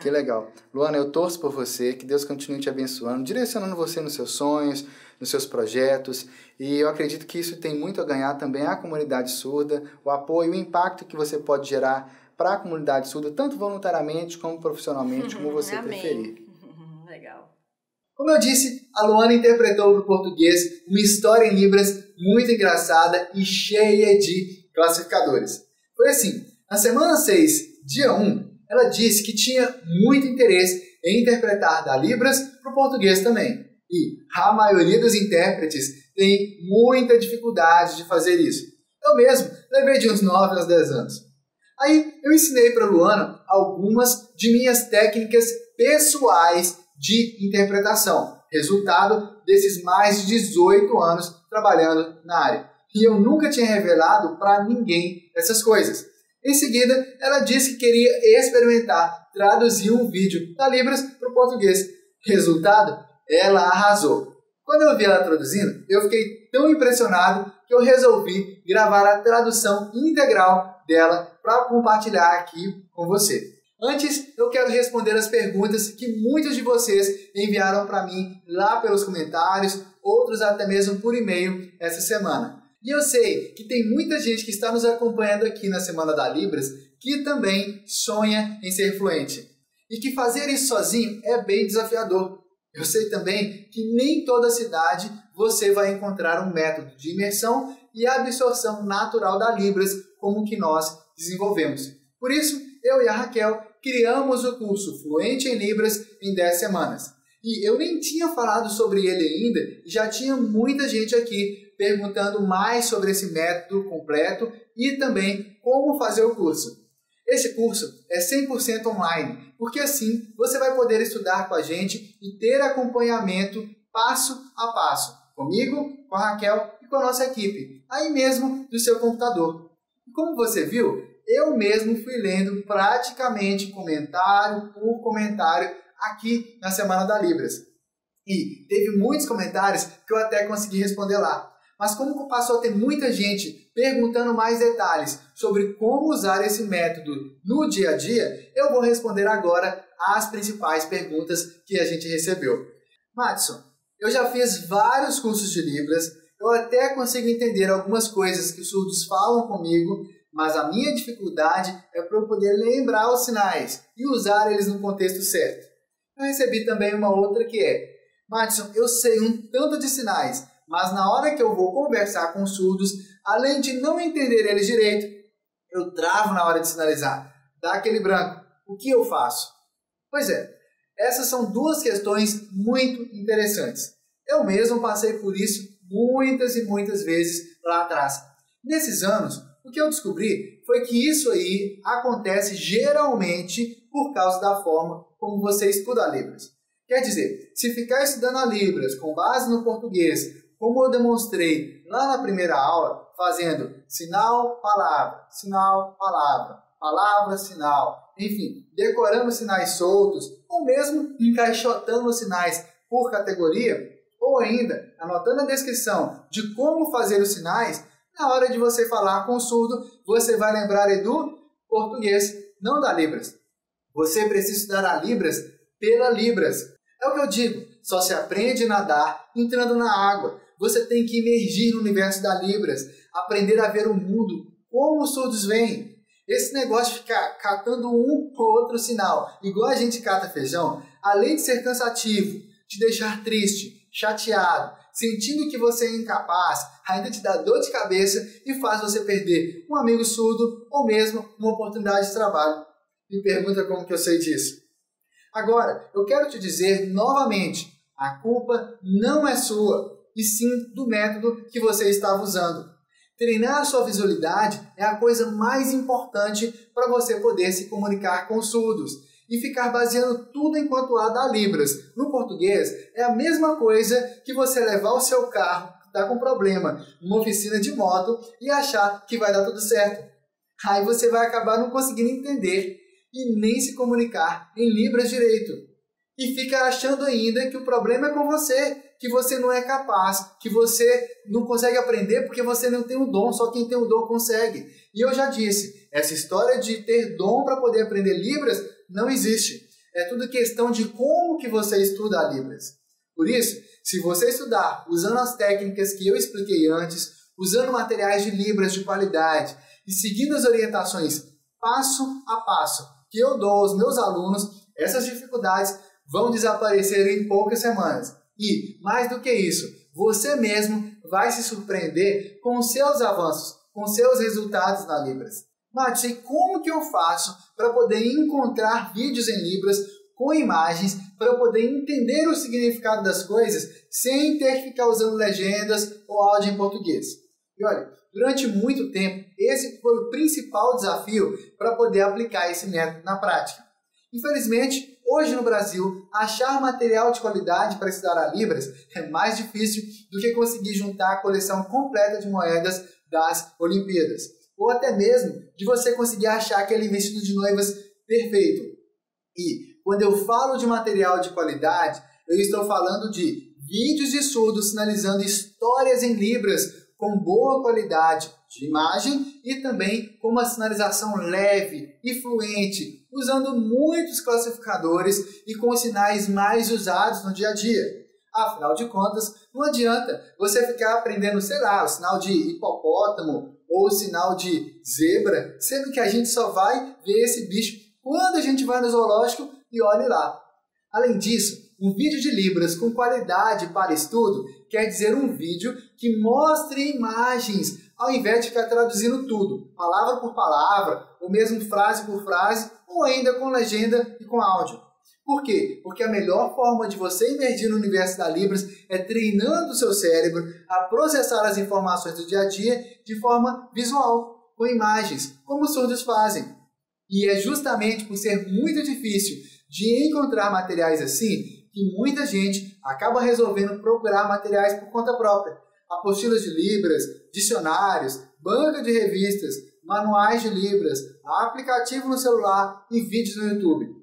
Que legal. Luana, eu torço por você, que Deus continue te abençoando, direcionando você nos seus sonhos, nos seus projetos, e eu acredito que isso tem muito a ganhar também à comunidade surda, o apoio, o impacto que você pode gerar para a comunidade surda, tanto voluntariamente como profissionalmente, como você preferir. Legal. Como eu disse, a Luana interpretou para o português uma história em Libras muito engraçada e cheia de classificadores. Foi assim, na semana 6, dia 1, ela disse que tinha muito interesse em interpretar da Libras para o português também. E a maioria dos intérpretes tem muita dificuldade de fazer isso. Eu mesmo levei de uns 9 aos 10 anos. Aí eu ensinei para a Luana algumas de minhas técnicas pessoais de interpretação. Resultado desses mais de 18 anos trabalhando na área. E eu nunca tinha revelado para ninguém essas coisas. Em seguida, ela disse que queria experimentar traduzir um vídeo da Libras para o português. Resultado, ela arrasou. Quando eu vi ela traduzindo, eu fiquei tão impressionado que eu resolvi gravar a tradução integral dela para compartilhar aqui com você. Antes, eu quero responder as perguntas que muitos de vocês enviaram para mim lá pelos comentários, outros até mesmo por e-mail essa semana. E eu sei que tem muita gente que está nos acompanhando aqui na Semana da Libras que também sonha em ser fluente. E que fazer isso sozinho é bem desafiador. Eu sei também que nem toda cidade você vai encontrar um método de imersão e absorção natural da Libras como o que nós desenvolvemos. Por isso, eu e a Raquel criamos o curso Fluente em Libras em 10 semanas. E eu nem tinha falado sobre ele ainda e já tinha muita gente aqui perguntando mais sobre esse método completo e também como fazer o curso. Esse curso é 100% online, porque assim você vai poder estudar com a gente e ter acompanhamento passo a passo, comigo, com a Raquel e com a nossa equipe, aí mesmo do seu computador. E como você viu, eu mesmo fui lendo praticamente comentário por comentário aqui na Semana da Libras. E teve muitos comentários que eu até consegui responder lá. Mas como passou a ter muita gente perguntando mais detalhes sobre como usar esse método no dia a dia, eu vou responder agora as principais perguntas que a gente recebeu. Madison, eu já fiz vários cursos de Libras, eu até consigo entender algumas coisas que os surdos falam comigo, mas a minha dificuldade é para eu poder lembrar os sinais e usar eles no contexto certo. Eu recebi também uma outra que é: Madison, eu sei um tanto de sinais, mas na hora que eu vou conversar com surdos, além de não entender eles direito, eu travo na hora de sinalizar. Dá aquele branco. O que eu faço? Pois é, essas são duas questões muito interessantes. Eu mesmo passei por isso muitas e muitas vezes lá atrás. Nesses anos, o que eu descobri foi que isso aí acontece geralmente por causa da forma como você estuda a Libras. Quer dizer, se ficar estudando a Libras com base no português, como eu demonstrei lá na primeira aula, fazendo sinal, palavra, palavra, sinal, enfim, decorando sinais soltos, ou mesmo encaixotando os sinais por categoria, ou ainda anotando a descrição de como fazer os sinais, na hora de você falar com o surdo, você vai lembrar do português, não da Libras. Você precisa estudar a Libras pela Libras. É o que eu digo, só se aprende a nadar entrando na água. Você tem que emergir no universo da Libras, aprender a ver o mundo, como os surdos veem. Esse negócio de ficar catando um ou outro sinal, igual a gente cata feijão, além de ser cansativo, te deixar triste, chateado, sentindo que você é incapaz, ainda te dá dor de cabeça e faz você perder um amigo surdo ou mesmo uma oportunidade de trabalho. Me pergunta como que eu sei disso. Agora, eu quero te dizer novamente, a culpa não é sua, e sim do método que você estava usando. Treinar a sua visualidade é a coisa mais importante para você poder se comunicar com surdos. E ficar baseando tudo enquanto há da Libras no português é a mesma coisa que você levar o seu carro que está com problema numa oficina de moto e achar que vai dar tudo certo. Aí você vai acabar não conseguindo entender e nem se comunicar em Libras direito. E fica achando ainda que o problema é com você, que você não é capaz, que você não consegue aprender porque você não tem o dom, só quem tem o dom consegue. E eu já disse, essa história de ter dom para poder aprender Libras não existe. É tudo questão de como que você estuda a Libras. Por isso, se você estudar usando as técnicas que eu expliquei antes, usando materiais de Libras de qualidade e seguindo as orientações passo a passo que eu dou aos meus alunos, essas dificuldades vão desaparecer em poucas semanas. E, mais do que isso, você mesmo vai se surpreender com os seus avanços, com seus resultados na Libras. Mas e como que eu faço para poder encontrar vídeos em Libras com imagens, para poder entender o significado das coisas sem ter que ficar usando legendas ou áudio em português? E olha, durante muito tempo, esse foi o principal desafio para poder aplicar esse método na prática. Infelizmente, hoje no Brasil, achar material de qualidade para estudar a Libras é mais difícil do que conseguir juntar a coleção completa de moedas das Olimpíadas. Ou até mesmo de você conseguir achar aquele vestido de noivas perfeito. E quando eu falo de material de qualidade, eu estou falando de vídeos de surdos sinalizando histórias em Libras com boa qualidade de imagem e também com uma sinalização leve e fluente, usando muitos classificadores e com sinais mais usados no dia a dia. Afinal de contas, não adianta você ficar aprendendo, sei lá, o sinal de hipopótamo ou o sinal de zebra, sendo que a gente só vai ver esse bicho quando a gente vai no zoológico e olhe lá. Além disso, um vídeo de Libras com qualidade para estudo quer dizer um vídeo que mostre imagens, ao invés de ficar traduzindo tudo, palavra por palavra, ou mesmo frase por frase, ou ainda com legenda e com áudio. Por quê? Porque a melhor forma de você emergir no universo da Libras é treinando o seu cérebro a processar as informações do dia a dia de forma visual, com imagens, como os surdos fazem. E é justamente por ser muito difícil de encontrar materiais assim que muita gente acaba resolvendo procurar materiais por conta própria. Apostilas de Libras, dicionários, banca de revistas, manuais de Libras, aplicativo no celular e vídeos no YouTube.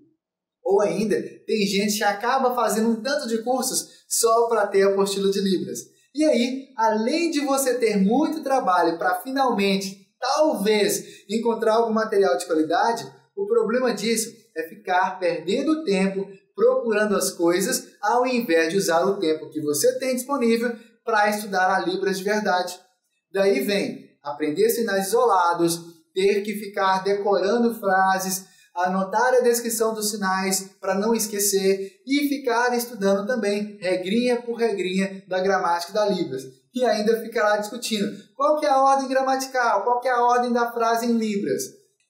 Ou ainda, tem gente que acaba fazendo um tanto de cursos só para ter apostila de Libras. E aí, além de você ter muito trabalho para finalmente, talvez, encontrar algum material de qualidade, o problema disso é ficar perdendo tempo procurando as coisas ao invés de usar o tempo que você tem disponível para estudar a Libras de verdade. Daí vem aprender sinais isolados, ter que ficar decorando frases, anotar a descrição dos sinais para não esquecer e ficar estudando também regrinha por regrinha da gramática da Libras. E ainda ficará discutindo qual que é a ordem gramatical, qual que é a ordem da frase em Libras.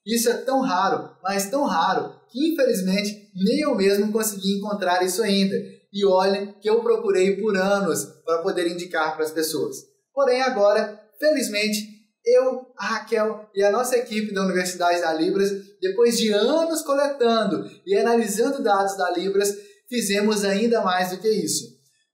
Isso é tão raro, mas tão raro, que infelizmente nem eu mesmo consegui encontrar isso ainda. E olha que eu procurei por anos para poder indicar para as pessoas. Porém agora, felizmente, eu, a Raquel e a nossa equipe da Universidade da Libras, depois de anos coletando e analisando dados da Libras, fizemos ainda mais do que isso.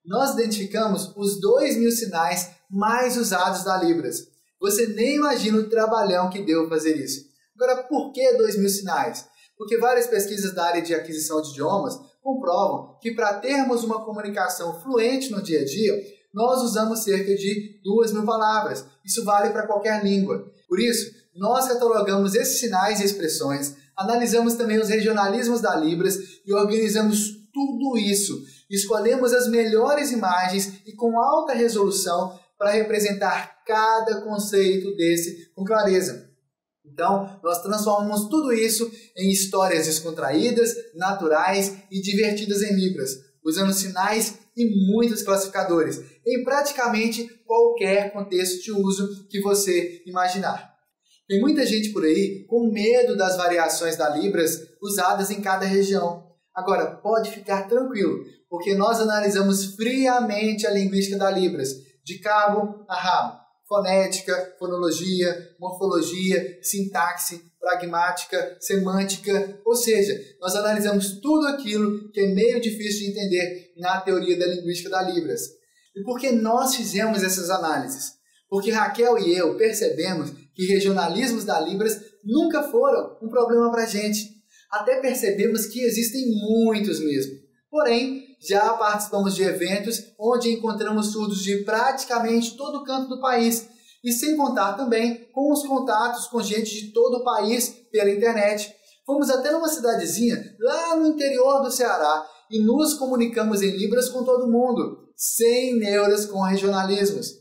Nós identificamos os 2.000 sinais mais usados da Libras. Você nem imagina o trabalhão que deu fazer isso. Agora, por que 2.000 sinais? Porque várias pesquisas da área de aquisição de idiomas comprovam que para termos uma comunicação fluente no dia a dia, nós usamos cerca de 2.000 palavras. Isso vale para qualquer língua. Por isso, nós catalogamos esses sinais e expressões, analisamos também os regionalismos da Libras e organizamos tudo isso. Escolhemos as melhores imagens e com alta resolução para representar cada conceito desse com clareza. Então, nós transformamos tudo isso em histórias descontraídas, naturais e divertidas em Libras, usando sinais e muitos classificadores, em praticamente qualquer contexto de uso que você imaginar. Tem muita gente por aí com medo das variações da Libras usadas em cada região. Agora, pode ficar tranquilo, porque nós analisamos friamente a linguística da Libras, de cabo a rabo. Fonética, fonologia, morfologia, sintaxe, pragmática, semântica, ou seja, nós analisamos tudo aquilo que é meio difícil de entender na teoria da linguística da Libras. E por que nós fizemos essas análises? Porque Raquel e eu percebemos que regionalismos da Libras nunca foram um problema para a gente. Até percebemos que existem muitos mesmo. Porém, já participamos de eventos onde encontramos surdos de praticamente todo canto do país, e sem contar também com os contatos com gente de todo o país pela internet. Fomos até numa cidadezinha lá no interior do Ceará e nos comunicamos em Libras com todo mundo, sem neuras com regionalismos.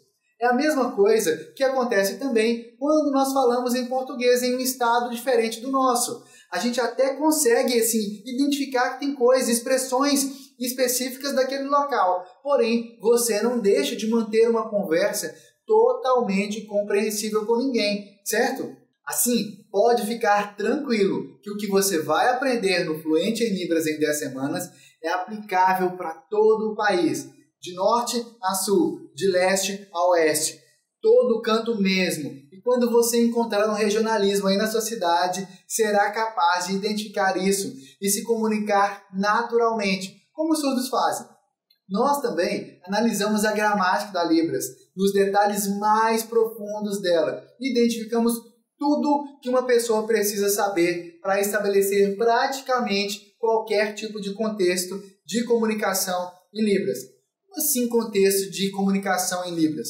É a mesma coisa que acontece também quando nós falamos em português em um estado diferente do nosso. A gente até consegue assim, identificar que tem coisas, expressões específicas daquele local. Porém, você não deixa de manter uma conversa totalmente compreensível com ninguém, certo? Assim, pode ficar tranquilo que o que você vai aprender no Fluente em Libras em 10 semanas é aplicável para todo o país, de norte a sul, de leste a oeste, todo canto mesmo. E quando você encontrar um regionalismo aí na sua cidade, será capaz de identificar isso e se comunicar naturalmente, como os surdos fazem. Nós também analisamos a gramática da Libras, nos detalhes mais profundos dela, e identificamos tudo que uma pessoa precisa saber para estabelecer praticamente qualquer tipo de contexto de comunicação em Libras. Assim, contexto de comunicação em Libras.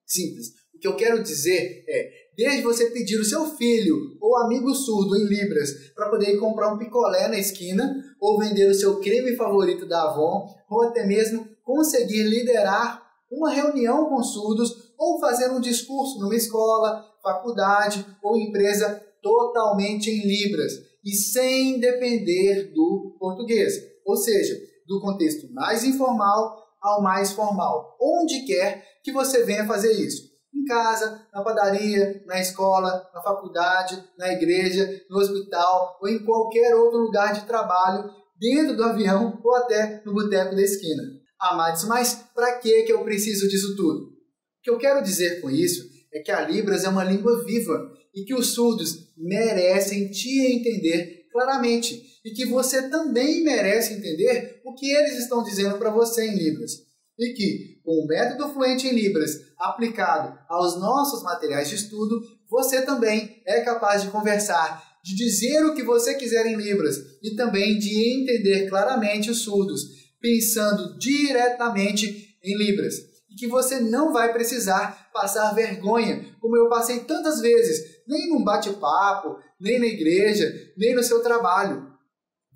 Simples. O que eu quero dizer é, desde você pedir o seu filho ou amigo surdo em Libras para poder ir comprar um picolé na esquina, ou vender o seu creme favorito da Avon, ou até mesmo conseguir liderar uma reunião com surdos, ou fazer um discurso numa escola, faculdade ou empresa totalmente em Libras e sem depender do português, ou seja, do contexto mais informal ao mais formal, onde quer que você venha fazer isso. Em casa, na padaria, na escola, na faculdade, na igreja, no hospital ou em qualquer outro lugar de trabalho, dentro do avião ou até no boteco da esquina. Ah, Madison, mas para que eu preciso disso tudo? O que eu quero dizer com isso é que a Libras é uma língua viva e que os surdos merecem te entender claramente e que você também merece entender o que eles estão dizendo para você em Libras. E que, com o método Fluente em Libras aplicado aos nossos materiais de estudo, você também é capaz de conversar, de dizer o que você quiser em Libras e também de entender claramente os surdos, pensando diretamente em Libras. E que você não vai precisar passar vergonha, como eu passei tantas vezes, nem num bate-papo, nem na igreja, nem no seu trabalho.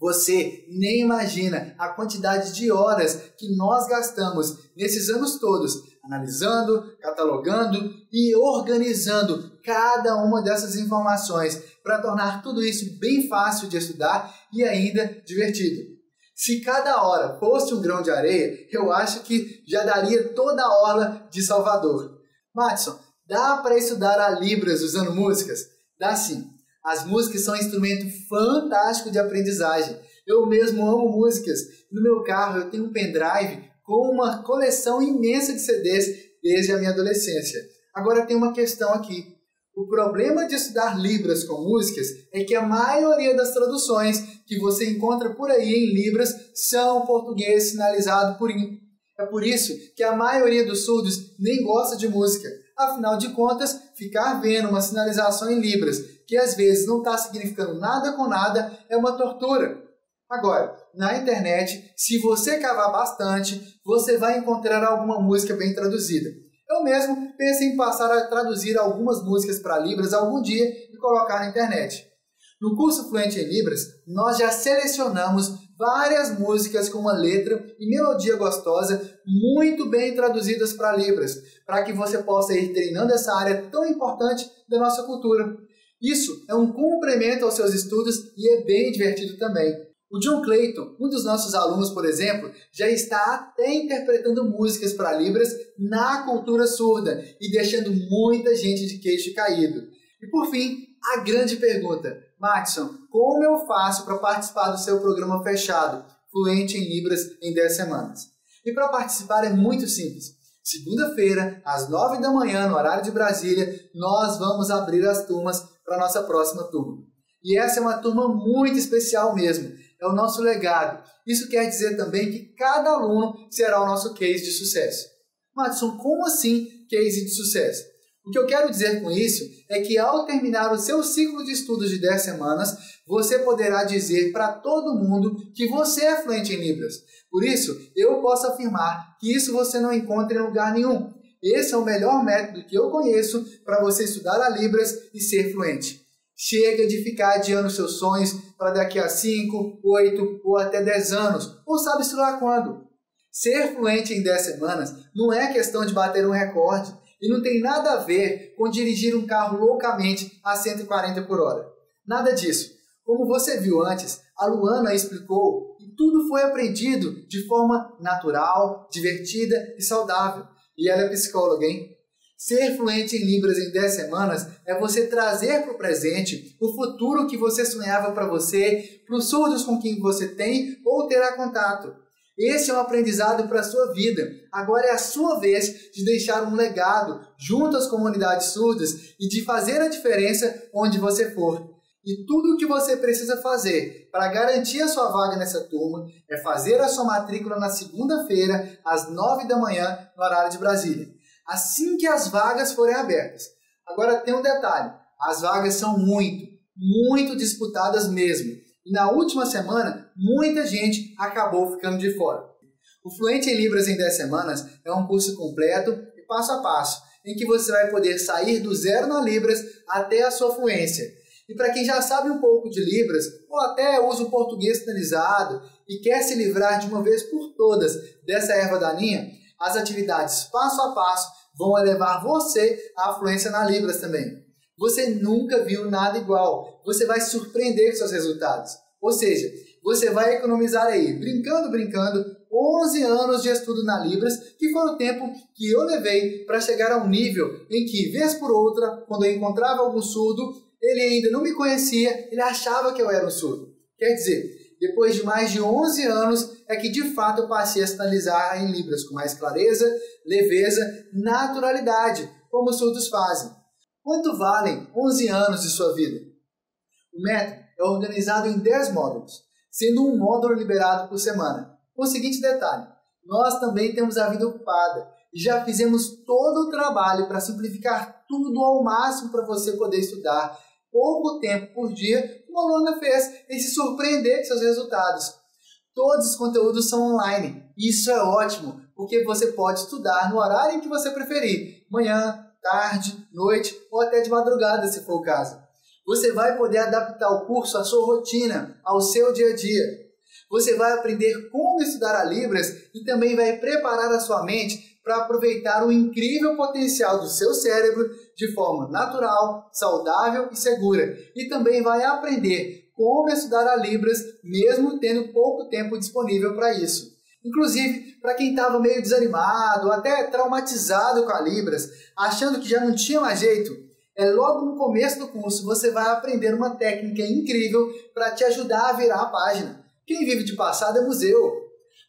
Você nem imagina a quantidade de horas que nós gastamos nesses anos todos, analisando, catalogando e organizando cada uma dessas informações para tornar tudo isso bem fácil de estudar e ainda divertido. Se cada hora fosse um grão de areia, eu acho que já daria toda a orla de Salvador. Madison, dá para estudar a Libras usando músicas? Dá sim. As músicas são um instrumento fantástico de aprendizagem. Eu mesmo amo músicas. No meu carro eu tenho um pendrive com uma coleção imensa de CDs desde a minha adolescência. Agora tem uma questão aqui. O problema de estudar Libras com músicas é que a maioria das traduções que você encontra por aí em Libras são português sinalizado por IN. É por isso que a maioria dos surdos nem gosta de música. Afinal de contas, ficar vendo uma sinalização em Libras, que às vezes não está significando nada com nada, é uma tortura. Agora, na internet, se você cavar bastante, você vai encontrar alguma música bem traduzida. Eu mesmo pensei em passar a traduzir algumas músicas para Libras algum dia e colocar na internet. No curso Fluente em Libras, nós já selecionamos várias músicas com uma letra e melodia gostosa muito bem traduzidas para Libras, para que você possa ir treinando essa área tão importante da nossa cultura. Isso é um complemento aos seus estudos e é bem divertido também. O John Clayton, um dos nossos alunos, por exemplo, já está até interpretando músicas para Libras na cultura surda e deixando muita gente de queixo caído. E por fim, a grande pergunta: Madison, como eu faço para participar do seu programa fechado, Fluente em Libras em 10 semanas? E para participar é muito simples. Segunda-feira, às 9 da manhã, no horário de Brasília, nós vamos abrir as turmas para a nossa próxima turma. E essa é uma turma muito especial mesmo. É o nosso legado. Isso quer dizer também que cada aluno será o nosso case de sucesso. Madison, como assim case de sucesso? O que eu quero dizer com isso é que ao terminar o seu ciclo de estudos de 10 semanas, você poderá dizer para todo mundo que você é fluente em Libras. Por isso, eu posso afirmar que isso você não encontra em lugar nenhum. Esse é o melhor método que eu conheço para você estudar a Libras e ser fluente. Chega de ficar adiando seus sonhos para daqui a 5, 8 ou até 10 anos, ou sabe-se lá quando. Ser fluente em 10 semanas não é questão de bater um recorde e não tem nada a ver com dirigir um carro loucamente a 140 por hora. Nada disso. Como você viu antes, a Luana explicou que tudo foi aprendido de forma natural, divertida e saudável. E ela é psicóloga, hein? Ser fluente em Libras em 10 semanas é você trazer para o presente o futuro que você sonhava para você, para os surdos com quem você tem ou terá contato. Esse é um aprendizado para a sua vida. Agora é a sua vez de deixar um legado junto às comunidades surdas e de fazer a diferença onde você for. E tudo o que você precisa fazer para garantir a sua vaga nessa turma é fazer a sua matrícula na segunda-feira, às 9 da manhã, no horário de Brasília. Assim que as vagas forem abertas. Agora tem um detalhe, as vagas são muito disputadas mesmo. E na última semana, muita gente acabou ficando de fora. O Fluente em Libras em 10 semanas é um curso completo e passo a passo, em que você vai poder sair do zero na Libras até a sua fluência. E para quem já sabe um pouco de Libras, ou até usa o português sinalizado e quer se livrar de uma vez por todas dessa erva daninha, as atividades passo a passo vão levar você à fluência na Libras também. Você nunca viu nada igual. Você vai se surpreender com seus resultados. Ou seja, você vai economizar aí, brincando, 11 anos de estudo na Libras, que foi o tempo que eu levei para chegar a um nível em que, vez por outra, quando eu encontrava algum surdo, ele ainda não me conhecia, ele achava que eu era um surdo. Quer dizer, depois de mais de 11 anos, é que de fato eu passei a sinalizar em Libras com mais clareza, leveza, naturalidade, como os surdos fazem. Quanto valem 11 anos de sua vida? O método é organizado em 10 módulos, sendo um módulo liberado por semana. Com o seguinte detalhe, nós também temos a vida ocupada e já fizemos todo o trabalho para simplificar tudo ao máximo para você poder estudar pouco tempo por dia, como a Luana fez, e se surpreender com seus resultados. Todos os conteúdos são online, e isso é ótimo, porque você pode estudar no horário em que você preferir, manhã, tarde, noite ou até de madrugada, se for o caso. Você vai poder adaptar o curso à sua rotina, ao seu dia a dia. Você vai aprender como estudar a Libras e também vai preparar a sua mente para aproveitar o incrível potencial do seu cérebro de forma natural, saudável e segura. E também vai aprender como estudar a Libras, mesmo tendo pouco tempo disponível para isso. Inclusive, para quem estava meio desanimado, até traumatizado com a Libras, achando que já não tinha mais jeito, logo no começo do curso você vai aprender uma técnica incrível para te ajudar a virar a página. Quem vive de passado é museu.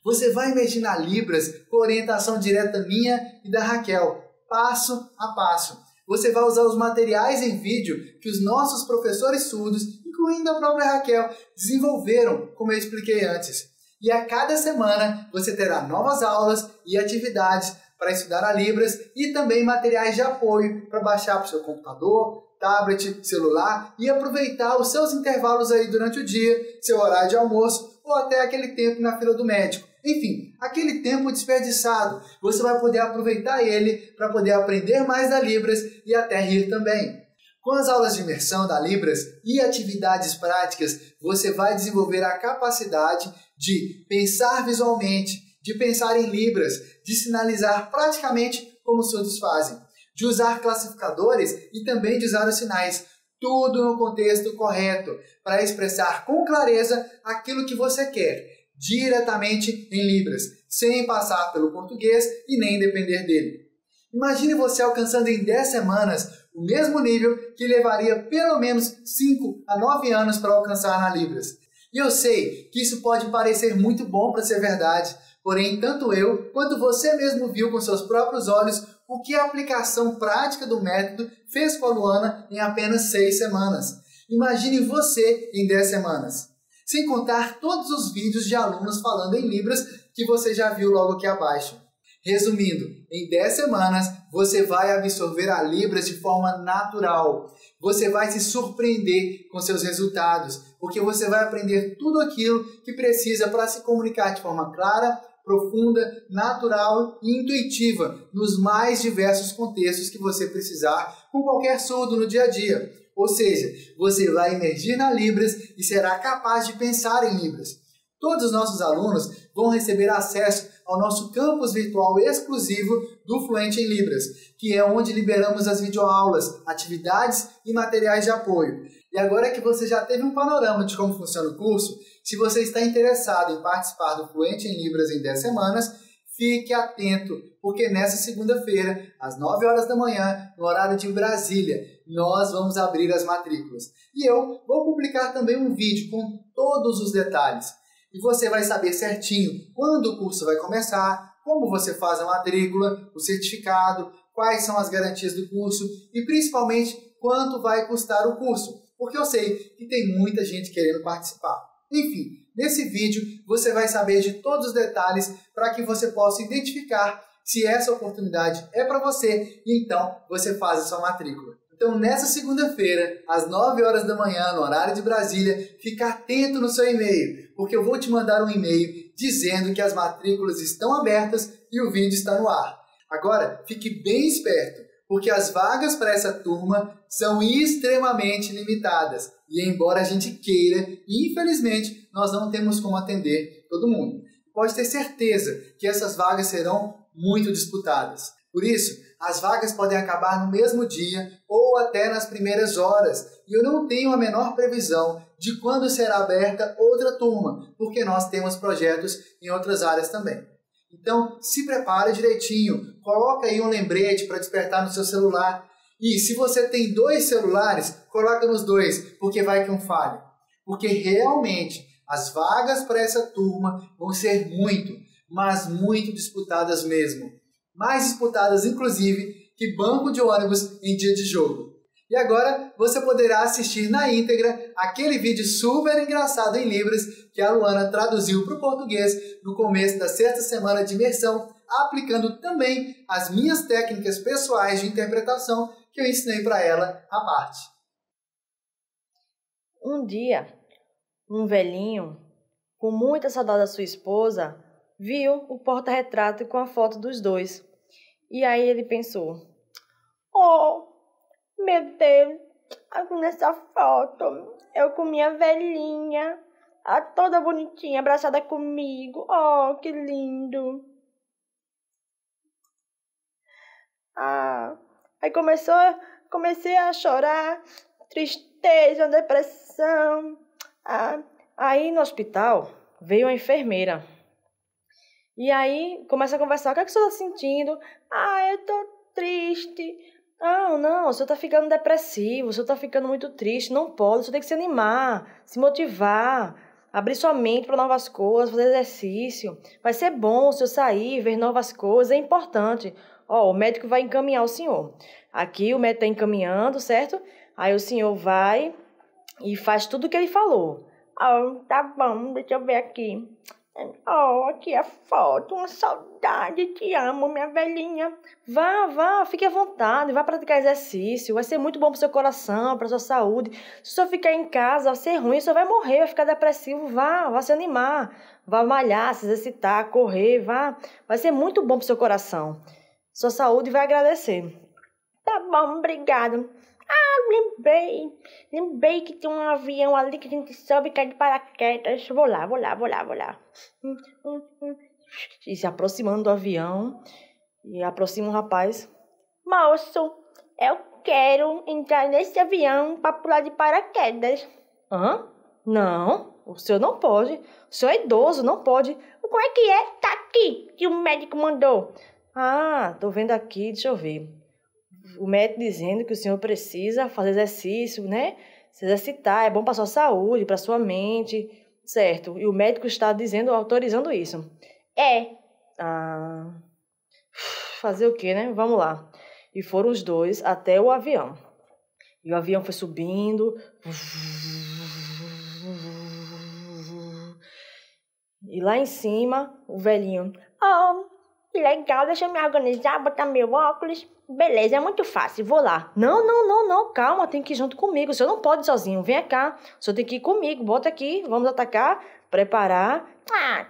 Você vai imergir na Libras com orientação direta minha e da Raquel, passo a passo. Você vai usar os materiais em vídeo que os nossos professores surdos, incluindo a própria Raquel, desenvolveram, como eu expliquei antes. E a cada semana você terá novas aulas e atividades para estudar a Libras e também materiais de apoio para baixar para o seu computador, tablet, celular e aproveitar os seus intervalos aí durante o dia, seu horário de almoço ou até aquele tempo na fila do médico. Enfim, aquele tempo desperdiçado, você vai poder aproveitar ele para poder aprender mais da Libras e até rir também. Com as aulas de imersão da Libras e atividades práticas, você vai desenvolver a capacidade de pensar visualmente, de pensar em Libras, de sinalizar praticamente como os surdos fazem, de usar classificadores e também de usar os sinais, tudo no contexto correto, para expressar com clareza aquilo que você quer, diretamente em Libras, sem passar pelo português e nem depender dele. Imagine você alcançando em 10 semanas o mesmo nível que levaria pelo menos 5 a 9 anos para alcançar na Libras. E eu sei que isso pode parecer muito bom para ser verdade, porém tanto eu quanto você mesmo viu com seus próprios olhos o que a aplicação prática do método fez com a Luana em apenas 6 semanas. Imagine você em 10 semanas. Sem contar todos os vídeos de alunos falando em Libras que você já viu logo aqui abaixo. Resumindo, em 10 semanas você vai absorver a Libras de forma natural. Você vai se surpreender com seus resultados, porque você vai aprender tudo aquilo que precisa para se comunicar de forma clara, profunda, natural e intuitiva nos mais diversos contextos que você precisar com qualquer surdo no dia a dia. Ou seja, você vai emergir na Libras e será capaz de pensar em Libras. Todos os nossos alunos vão receber acesso ao nosso campus virtual exclusivo do Fluente em Libras, que é onde liberamos as videoaulas, atividades e materiais de apoio. E agora que você já teve um panorama de como funciona o curso, se você está interessado em participar do Fluente em Libras em 10 semanas, fique atento, porque nessa segunda-feira, às 9 horas da manhã, no horário de Brasília, nós vamos abrir as matrículas. E eu vou publicar também um vídeo com todos os detalhes. E você vai saber certinho quando o curso vai começar, como você faz a matrícula, o certificado, quais são as garantias do curso e principalmente quanto vai custar o curso, porque eu sei que tem muita gente querendo participar. Enfim, nesse vídeo você vai saber de todos os detalhes para que você possa identificar se essa oportunidade é para você e então você faz a sua matrícula. Então, nessa segunda-feira, às 9 horas da manhã, no horário de Brasília, fica atento no seu e-mail, porque eu vou te mandar um e-mail dizendo que as matrículas estão abertas e o vídeo está no ar. Agora, fique bem esperto, porque as vagas para essa turma são extremamente limitadas. E embora a gente queira, infelizmente, nós não temos como atender todo mundo. Pode ter certeza que essas vagas serão muito disputadas. Por isso, as vagas podem acabar no mesmo dia ou até nas primeiras horas, e eu não tenho a menor previsão de quando será aberta outra turma, porque nós temos projetos em outras áreas também. Então, se prepare direitinho, coloca aí um lembrete para despertar no seu celular. E se você tem 2 celulares, coloca nos 2, porque vai que um falhe. Porque realmente as vagas para essa turma vão ser muito, mas muito disputadas mesmo. Mais disputadas, inclusive, que banco de ônibus em dia de jogo. E agora você poderá assistir na íntegra aquele vídeo super engraçado em Libras que a Luana traduziu para o português no começo da 6ª semana de imersão, aplicando também as minhas técnicas pessoais de interpretação que eu ensinei para ela à parte. Um dia, um velhinho, com muita saudade da sua esposa, viu o porta-retrato com a foto dos dois. E aí ele pensou: oh, meu Deus, aqui nessa foto, eu com minha velhinha, toda bonitinha, abraçada comigo. Oh, que lindo. Aí comecei a chorar, tristeza, depressão. Aí no hospital veio a enfermeira. E aí começa a conversar: o que é que o senhor está sentindo? Eu tô triste. Não, o senhor está ficando depressivo, o senhor está ficando muito triste. Não pode, o senhor tem que se animar, se motivar, abrir sua mente para novas coisas, fazer exercício. Vai ser bom o senhor sair, ver novas coisas, é importante. O médico vai encaminhar o senhor. Aqui o médico está encaminhando, certo? Aí o senhor vai e faz tudo o que ele falou. Tá bom, deixa eu ver aqui. Aqui a foto, uma saudade, te amo, minha velhinha. Vá, fique à vontade, vá praticar exercício, vai ser muito bom pro seu coração, pra sua saúde. Se o senhor ficar em casa, vai ser ruim, o senhor vai morrer, vai ficar depressivo. Vá se animar, vá malhar, se exercitar, correr, vai ser muito bom pro seu coração. Sua saúde vai agradecer. Tá bom, obrigado. Lembrei que tem um avião ali que a gente sobe e cai de paraquedas. Vou lá. E se aproximando do avião, e aproxima um rapaz. Moço, eu quero entrar nesse avião para pular de paraquedas. Não, o senhor não pode. O senhor é idoso, não pode. Como é que é? Tá aqui, que o médico mandou. Tô vendo aqui, deixa eu ver. O médico dizendo que o senhor precisa fazer exercício, né? Se exercitar, é bom para sua saúde, para sua mente, certo? E o médico está dizendo, autorizando isso. Fazer o quê, né? Vamos lá. E foram os dois até o avião. E o avião foi subindo. E lá em cima, o velhinho... que legal, deixa eu me organizar, botar meu óculos. Beleza, é muito fácil, vou lá. Não, calma, tem que ir junto comigo. O senhor não pode ir sozinho, vem cá. O senhor tem que ir comigo, bota aqui, vamos atacar, preparar.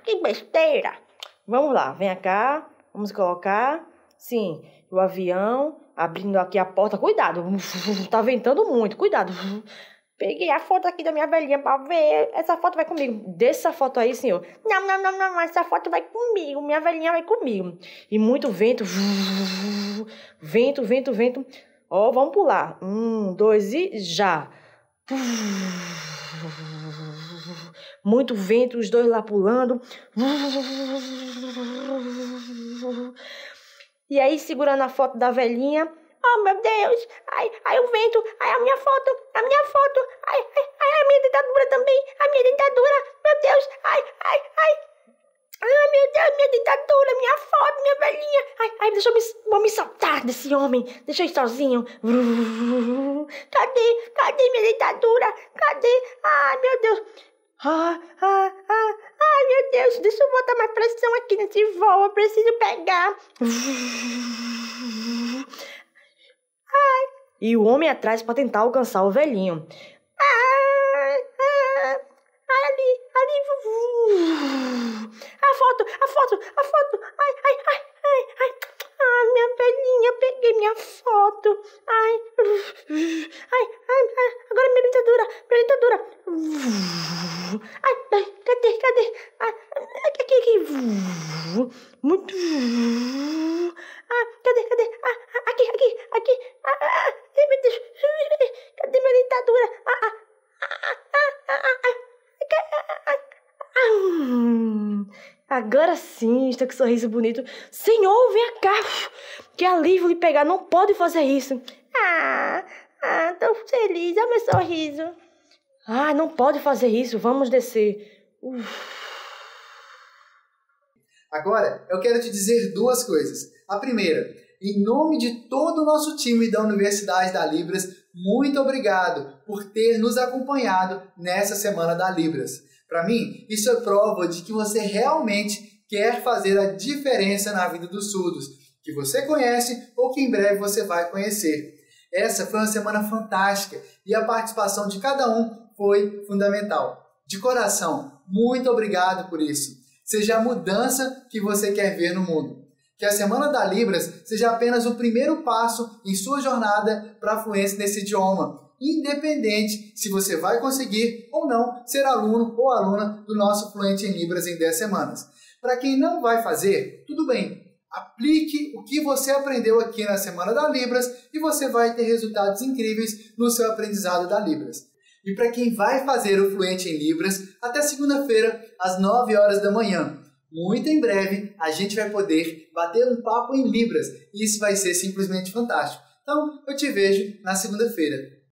Que besteira. Vamos lá, vem cá, vamos colocar. Sim, o avião, abrindo aqui a porta, cuidado, tá ventando muito, cuidado. Peguei a foto aqui da minha velhinha pra ver. Essa foto vai comigo. Deixa essa foto aí, senhor. Não. Essa foto vai comigo. Minha velhinha vai comigo. E muito vento. Vento. Vamos pular. 1, 2 e já. Muito vento, os dois lá pulando. E aí, segurando a foto da velhinha. Meu Deus, ai o vento, ai a minha foto, ai a minha dentadura também, a minha dentadura, meu Deus, ai meu Deus, minha dentadura, minha foto, minha velhinha, vou me soltar desse homem, deixa eu ir sozinho. Cadê minha dentadura, cadê, ai meu Deus, ai meu Deus, deixa eu botar mais pressão aqui nesse voo, eu preciso pegar. E o homem atrás para tentar alcançar o velhinho. Ali. A foto. Minha velhinha, peguei minha foto. Agora minha dentadura. Cadê? Aqui. Muito. Cadê? Aqui. Ai, meu Deus. Cadê minha dentadura? Agora sim, estou com um sorriso bonito. Senhor, vem cá. Que alívio lhe pegar. Não pode fazer isso. Tô feliz. Olha meu sorriso. Não pode fazer isso. Vamos descer. Agora, eu quero te dizer duas coisas. A primeira, em nome de todo o nosso time da Universidade da Libras, muito obrigado por ter nos acompanhado nessa Semana da Libras. Para mim, isso é prova de que você realmente quer fazer a diferença na vida dos surdos, que você conhece ou que em breve você vai conhecer. Essa foi uma semana fantástica e a participação de cada um foi fundamental. De coração, muito obrigado por isso. Seja a mudança que você quer ver no mundo. Que a Semana da Libras seja apenas o primeiro passo em sua jornada para a fluência nesse idioma, independente se você vai conseguir ou não ser aluno ou aluna do nosso Fluente em Libras em 10 semanas. Para quem não vai fazer, tudo bem. Aplique o que você aprendeu aqui na Semana da Libras e você vai ter resultados incríveis no seu aprendizado da Libras. E para quem vai fazer o Fluente em Libras, até segunda-feira, às 9 horas da manhã. Muito em breve, a gente vai poder bater um papo em Libras. E isso vai ser simplesmente fantástico. Então, eu te vejo na segunda-feira.